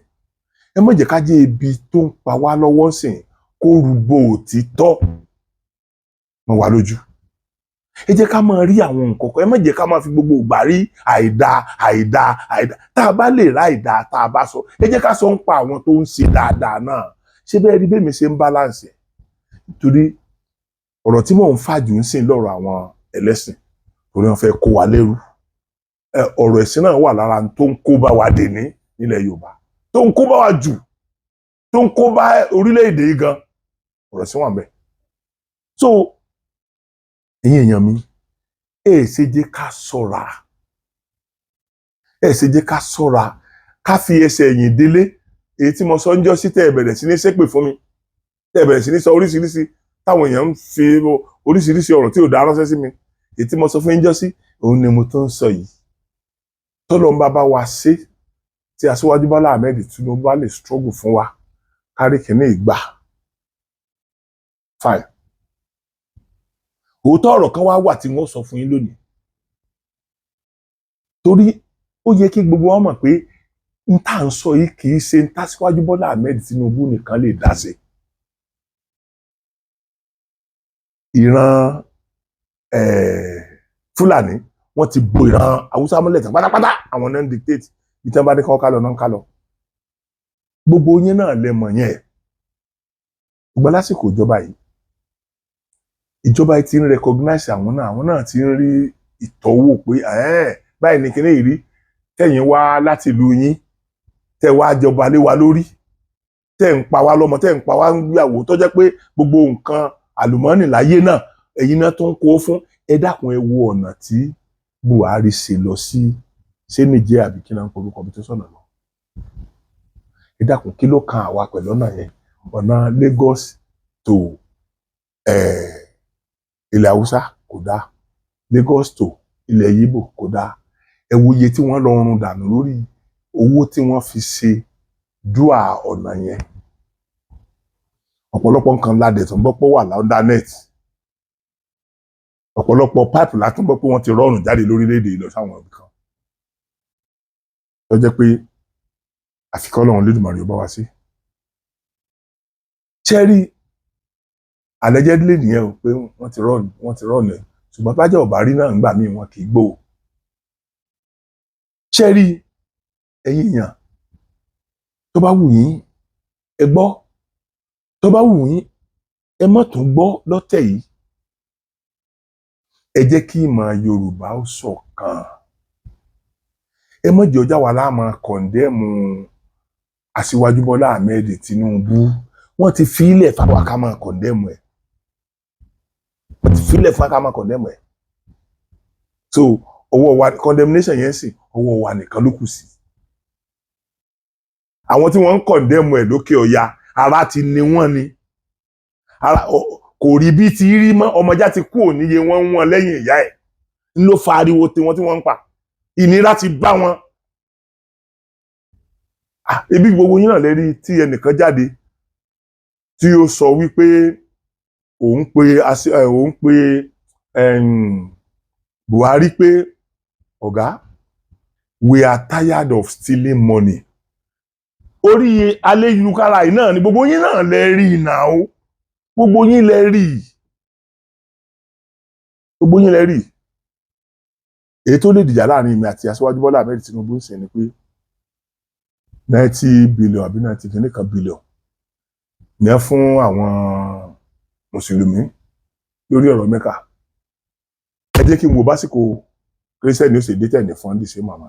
ẹ má jẹ́ ká jẹ́ ebi tó ń pa wá lọ́wọ́ sìn kó rúbọ òtítọ́ mọ́ wa lójú. ẹ jẹ́ ká máa rí àwọn nǹkan kan, ẹ má jẹ́ ká máa fi gbogbo ìgbà rí àìdá. tá a bá lè ra àìdá tá a bá sọ, ẹ jẹ́ ká sọ ń pa àwọn tó ń ṣe dáadáa náà. ṣé bẹ́ẹ̀ rí bẹ́ẹ̀ mi ṣe ń balance ẹ̀? nítorí ọ̀rọ̀ tí mò ń fàjù ń sìn lọ́rọ̀ àwọn ẹlẹ́sìn torí wọ́n fẹ́ kó wa lẹ́rú. ọ̀rọ̀ ẹ̀sìn náà wà lára tó ń kó bá wa dè nílẹ̀ Yorùbá, tó ń kó bá wa jù, tó ń kó bá orílẹ̀-èdè yìí gan. ọ̀rọ̀ ẹ̀sìn wà ń bẹ. so ẹ̀yin èèyàn mi, ṣe jẹ́ ká ṣọ́ra, ṣe jẹ́ ká ṣọ́ra, ká fi ẹsẹ̀ ẹ̀yìn délé. èyí tí mo sọ ń jọ́ sí tẹ́ ẹ bẹ̀rẹ̀ sí ní ṣépè fún mi, tẹ́ ẹ bẹ̀rẹ̀ sí ní sọ oríṣiríṣi táwọn èèyàn ń fi oríṣiríṣi ọ̀rọ̀ tí ò dá ránṣẹ́ sí mi, èyí tí mo sọ fún yín jọ́ sí, òun ni mo tó ń sọ yìí. tọ́lọ́ ń bá wa ṣe tí Aṣíwájú Bọ́lá Ahmed Tinubu bá lè struggle fún wa kárí kìíní ìgbà fine. òótọ́ ọ̀rọ̀ kan wá wà tí wọ́n sọ fún yín lónìí, torí ó yẹ kí gbogbo wọn mọ̀ pé n tá à ń sọ yìí kì í ṣe n t'Aṣíwájú Bọ́lá Ahmed Tinubu nìkan lè dá sí. ìran Fúlàní wọ́n ti bo ìran Haúsá mọ́lẹ̀ tán pátápátá, àwọn náà ń dictate bí tí wọ́n bá ní kọ́ ká lọ náà ká lọ. gbogbo yín náà lè mọ̀ yẹn. ṣùgbọ́n lásìkò ìjọba yìí ti ń recognize àwọn náà ti ń rí ìtọ́wò pé báyìí ní kíní ìrí tẹ̀yìn wá láti ìlú yín tẹ̀ wá jọba lé wa lórí tẹ̀ ń pa wá lọ́mọ tẹ̀ ń pa wá ń gbéyàwó tó jẹ́ pé gbogbo nǹkan àlùmọ́ọ́nì láyé náà ẹ̀yin náà tó ń kó fún ẹ dákun ẹ wo ọ̀nà tí Buhari ṣe lọ sí ṣé Nìjẹ́ àbí kí náà ń korúkọ bí tó sọ̀nà lọ ẹ dákun kí ló kan àwa pẹ̀lú ọ̀nà yẹn ọ̀nà Lagos to ilẹ̀ Haúsá kò dáa Lagos to ilẹ̀ Yíbò kò dáa ẹ wo iye tí wọ́n lọ run dànù lórí owó tí wọ́n fi ṣe dúà ọ̀nà yẹn ọ̀pọ̀lọpọ̀ nǹkan ládẹ̀ tó ń gbọ́ pé wà láńdá net ọ̀pọ̀lọpọ̀ pipe látún gbọ́ pé wọ́n ti rọrùn jáde lórílẹ̀‐èdè lọ sáwọn ibì kan tó jẹ́ pé àfikọ́ Ọlọ́run Olódùmarè bá wa sí. Cherry allegedly nìyẹn o pé wọ́n ti rọrùn ẹ̀ ṣùgbọ́n bájẹ́ ọ̀bá rí náà ńgbà míì wọn kì í gbó. Cherry ẹ̀yin èèyàn tó bá wù yín ẹ gbọ́ tó bá wù yín ẹ má tún gbọ́ lọ́tẹ̀ yìí ẹ jẹ́ kí ìmọ̀ Yorùbá ó ṣọ̀kan ẹ má jẹ́ ọjà wà láàmú kọ̀ndẹ́mù Aṣíwájú Bọ́lá Ahmed Tinubu wọ́n ti fi ilẹ̀ fáwọn ká máa kọ̀ndẹ́mù ẹ̀ wọ́n ti fi ilẹ̀ fáwọn ká máa kọ̀ndẹ́mù ẹ̀ so ọwọ́ wa condemnation yẹn sì ọwọ́ wa nìkan ló kù sí àwọn tí wọ́n ń kọ̀ndẹ́mù ẹ̀ lókè ọ̀yà ara ti ní wọ́n ni kò rí bí ti rí mọ́ ọmọjá ti kú òníye wọ́n lẹ́yìn ìyá ẹ̀ ń ló fa ariwo tiwọn tí wọ́n ń pa ìnira ti bá wọn ebi gbogbo yín náà lẹ́rí tí ẹnìkan jáde tí ó sọ wípé òun pe Buhari pé ọ̀gá we are tired of stealing money orí ayélujára yìí náà ni gbogbo yín náà lẹ rí náà o gbogbo yín lẹ rí èyí tó lè dìjà láàrin mi àti Aṣíwájú Bọ́lá Ahmed Tinubu ń sìn ni pé 90 billion àbí 90 kìíní kan billion ní ẹ fún àwọn mùsùlùmí lórí ọ̀rọ̀ Mẹ́kà ẹ jẹ́ kí n wo básìkò kírísítẹ́nì ó sì dé tẹ̀lé fún ṣe màmá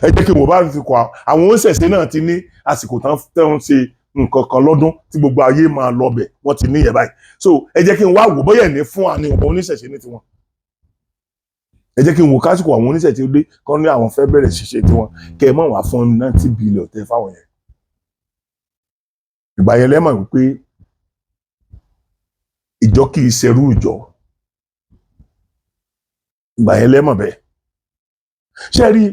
ẹ jẹ́ kí n wo básìkò àwọn oníṣẹ̀ṣe náà ti ní àsìkò tán ń ṣe nǹkan kan lọ́dún tí gbogbo ayé máa lọ bẹ̀ wọ́n ti ní ìyẹn báyìí so ẹ jẹ́ kí n wá wò bóyá ní fún àní ọ̀pọ̀ oníṣẹ̀ṣe ní tiwọn ẹ jẹ́ kí n wo kásìkò àwọn oníṣẹ̀ṣe dé kán ní àwọn fẹ́ bẹ̀rẹ̀ ṣiṣẹ́ tiwọn kẹ́ ẹ mọ̀ wá fún 90 billion tẹ́ fáwọn yẹn ìgbà yẹn lẹ́mọ̀ wípé ìjọ kì í ṣerú ìjọ ìgbà yẹn lẹ́mọ̀ bẹ́ẹ̀ ṣe rí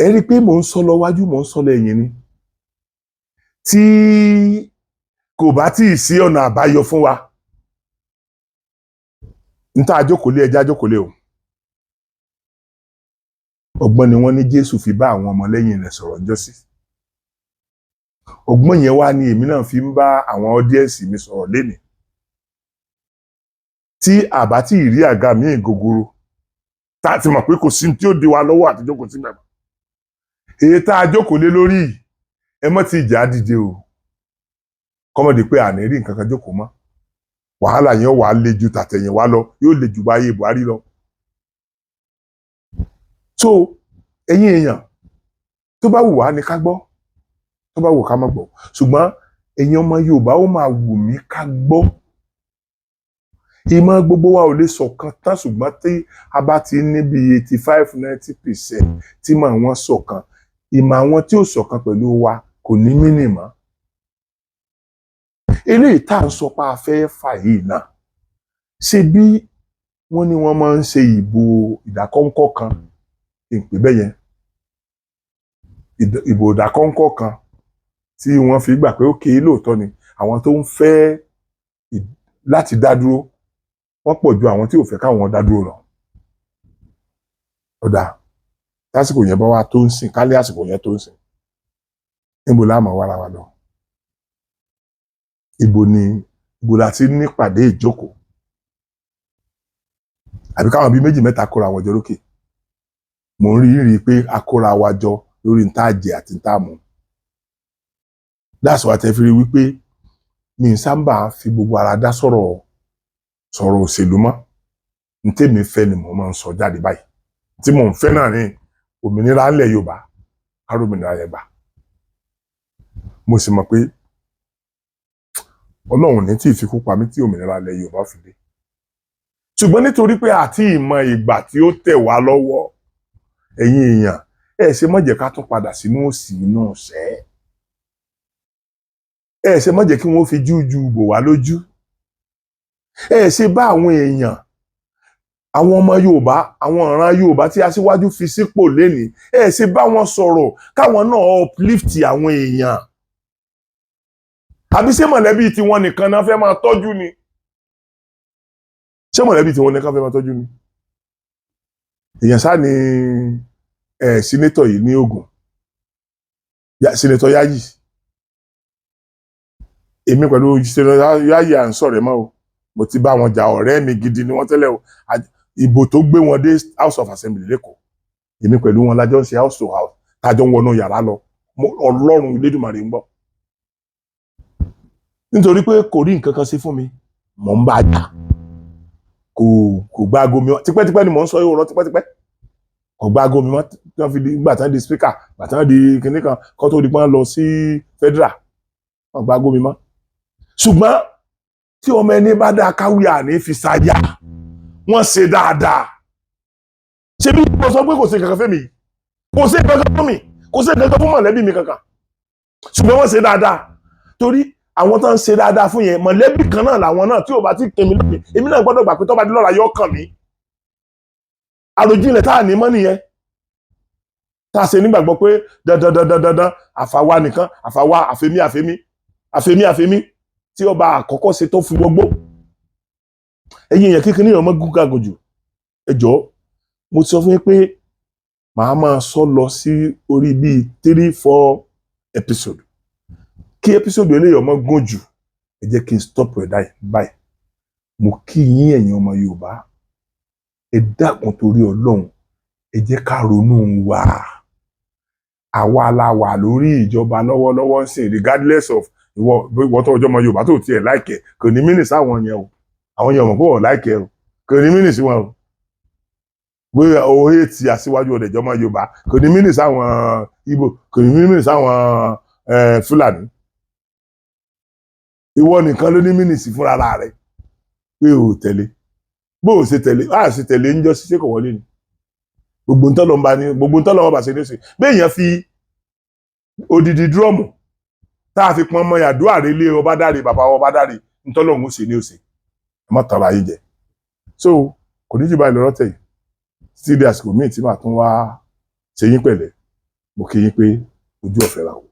ẹ rí pé mò ń sọ lọ wájú mò ń sọ lọ ẹ̀yìn ni tí kò bá tí ì sí ọ̀nà àbáyọ fún wa níta àjókòólé ẹja àjókòólé o ọgbọ́n ni wọ́n ní Jésù fi bá àwọn ọmọlẹ́yìn rẹ̀ sọ̀rọ̀ ńjọ́sí ọgbọ́n yẹn wá ní èmi náà fi ń bá àwọn ọdíẹ̀nsì mi sọ̀rọ̀ lénìí tí àbá tí ì rí àga míì gogoro tá a ti mọ̀ pé kò sí tí ó di wa lọ́wọ́ àtijọ́ kò sí mẹ́mọ́ èyí tá a jókòólé lórí ẹ mọ́ ti ìjà dìde o kọ́mọ̀dé pé àní rí nǹkan kan jókòó mọ́ wàhálà yẹn wà á le ju tàtẹ̀yìn wá lọ yóò le ju báyé Buhari lọ. so ẹ̀yin èèyàn tó bá wù wá ní ká gbọ́ tó bá wù ká má gbọ́ ṣùgbọ́n ẹ̀yin ọmọ Yorùbá ó máa wù mí ká gbọ́ ìmọ̀ gbogbo wa ò lè ṣọ̀kan tán ṣùgbọ́n tí a bá ti ní bí 85-90% tí mọ̀ wọ́n ṣọ̀kan ìmọ̀ àwọn tí ò ṣọ̀kan pẹ̀lú wa kò ní mínì mọ́. eléyìí tá à ń sọ pé a fẹ́ fà yìí náà ṣe bí wọ́n ní wọ́n máa ń ṣe ìbò ìdákọ́ńkọ́ kan ìpè bẹ́ẹ̀ yẹn ìbò ìdákọ́ńkọ́ kan tí wọ́n fi gbà pé ó kéé lóòótọ́ ni àwọn tó ń fẹ́ láti dá dúró wọ́n pọ̀ ju àwọn tí ò fẹ́ káwọn dá dúró lọ. ọ̀dà lásìkò yẹn bá wá tó ń sìn kálí àsìkò yẹn tó ń sìn níbo láàmú wàrà wa lọ. ibo la ti ní pàdé ìjókòó àbí káwọn bíi 2-3 kóra wọn jọ lókè mò ń rí pé a kóra wa jọ lórí ntá jẹ àti ntá mu. that's why tẹ́ fi rí wípé mi sábà fi gbogbo ara dá sọ̀rọ̀ òṣèlú mọ́ n tèmi fẹ́ ni mo máa ń sọ jáde báyìí tí mò ń fẹ́ náà ní òmìnira ńlẹ̀ Yorùbá kárò òmìnira yẹn gbà mo sì mọ̀ pé Ọlọ́run ní tí ìfikú pa mí tí òmìnira ńlẹ̀ Yorùbá fi dé ṣùgbọ́n nítorí pé àti ìmọ̀ ìgbà tí ó tẹ̀ wá lọ́wọ́ ẹ̀yin èèyàn ẹ ṣe má jẹ́ ká tún padà sínú òṣì inú ọ̀sẹ̀ ẹ ṣe má jẹ́ kí wọ́n fi jújú bò wá lójú ẹ ṣe bá àwọn èèyàn àwọn ọmọ Yorùbá àwọn ìran Yorùbá tí aṣíwájú fi sípò lénìí ẹ ṣe bá wọn sọ̀rọ̀ káwọn náà uplift àwọn èèyàn àbí ṣé mọ̀lẹ́bí tiwọn nìkan náà fẹ́ máa tọ́jú ni ṣé mọ̀lẹ́bí tiwọn nìkan fẹ́ máa tọ́jú ni èèyàn ṣáà ní sínétọ̀ yìí ní Ògùn sínétọ̀ Yayi èmi pẹ̀lú sínétọ̀ Yayi à ń sọ̀rọ̀ mọ́ o mo ti bá wọn jà ọ̀rẹ́ mi gidi ni wọ́n tẹ́lẹ̀ o ìbò tó gbé wọn dé House of Assembly lẹ́kọ̀ọ́ èmi pẹ̀lú wọn lájọ́ ń ṣe house to house tájọ́ ń wọnú yàrá lọ Ọlọ́run Elédùmarè ń bọ̀ nítorí pé kò rí nǹkan kan ṣe fún mi mò ń bá a jà kò gba aago mi tipẹ́tipẹ́ ni mò ń sọ yóò rọ tipẹ́tipẹ́ kò gba aago mi mọ́ tí wọ́n fi di gbà tán di speaker gbà tán di kinní kan kó tó di pọ́n lọ sí federal wọ́n gba aago mi mọ́ ṣùgbọ́n tí ọmọ ẹni bá dáa káwí àní fi ṣáyà wọ́n ṣe dáadáa ṣé bí mo sọ pé kò ṣe kankan fún mi kò ṣe kankan fún mi kò ṣe kankan fún mọ̀lẹ́bí mi kankan ṣùgbọ́n wọ́n ṣe dáadáa torí àwọn tó ń ṣe dáadáa fún yẹn mọ̀lẹ́bí kan náà làwọn náà tí ò bá ti kẹ́mi lónìí èmi náà gbọ́dọ̀ gbà pé tó bá di lọ́la yóò kàn mí àròjinlẹ̀ tá à ní mọ́ nìyẹn tá a ṣe nígbàgbọ́ pé dandan àfàwa nìkan àfàwa àfẹ́mí tí ọba àkọ́kọ́ ṣe tó fún gbogbo ẹ̀yin èèyàn kékeré ọmọ gúgà gòjò ẹjọ́ mo sọ fún yín pé màá máa sọ lọ sí orí bíi 3-4 episode kí episode eléyìí ọmọ gùn jù ẹ jẹ́ kí n stop ẹ̀ báyìí mo kí yín ẹ̀yin ọmọ Yorùbá ẹ dákun torí Ọlọ́run ẹ jẹ́ ká ronú wa àwa la wà lórí ìjọba lọ́wọ́lọ́wọ́ sí regardless of ìwọ tó ọjọ́ ọmọ Yorùbá tó tiẹ̀ láìkẹ́ kò ní mínísì àwọn yẹn o àwọn yẹn mọ̀ pé wọ́n láìkẹ́ o kò ní mínísì wọn o bóyá òye ti aṣíwájú ọ̀dẹ̀ ìjọba Yorùbá kò ní mínísì àwọn Ìgbò kò ní mínísì àwọn Fúlàní ìwọ nìkan ló ní mínísì fúnra rẹ̀ pé o tẹ̀lé bó o ṣe tẹ̀lé a ṣe tẹ̀lé ń jọ ṣiṣẹ́ kò wọlé ni gbogbo ń tọ́lọ́ bá ṣe ní ṣe bẹ́ẹ̀ yẹn fi odidi dúrọ́ọ̀mù tá a fi pọn ọmọ yàdúrà rẹ lé ọba dáre bàbá ọba dáre ntọ́lọ́hún ṣe ní òsè ẹ má tọrọ ayé jẹ so kò ní jù báyìí lọ́rọ́ tẹ̀yìn títí di àsìkò míì tí màá tún wá ṣe yín pẹ̀lẹ́ mo kí yín pé ojú ọ̀fẹ́ ra o.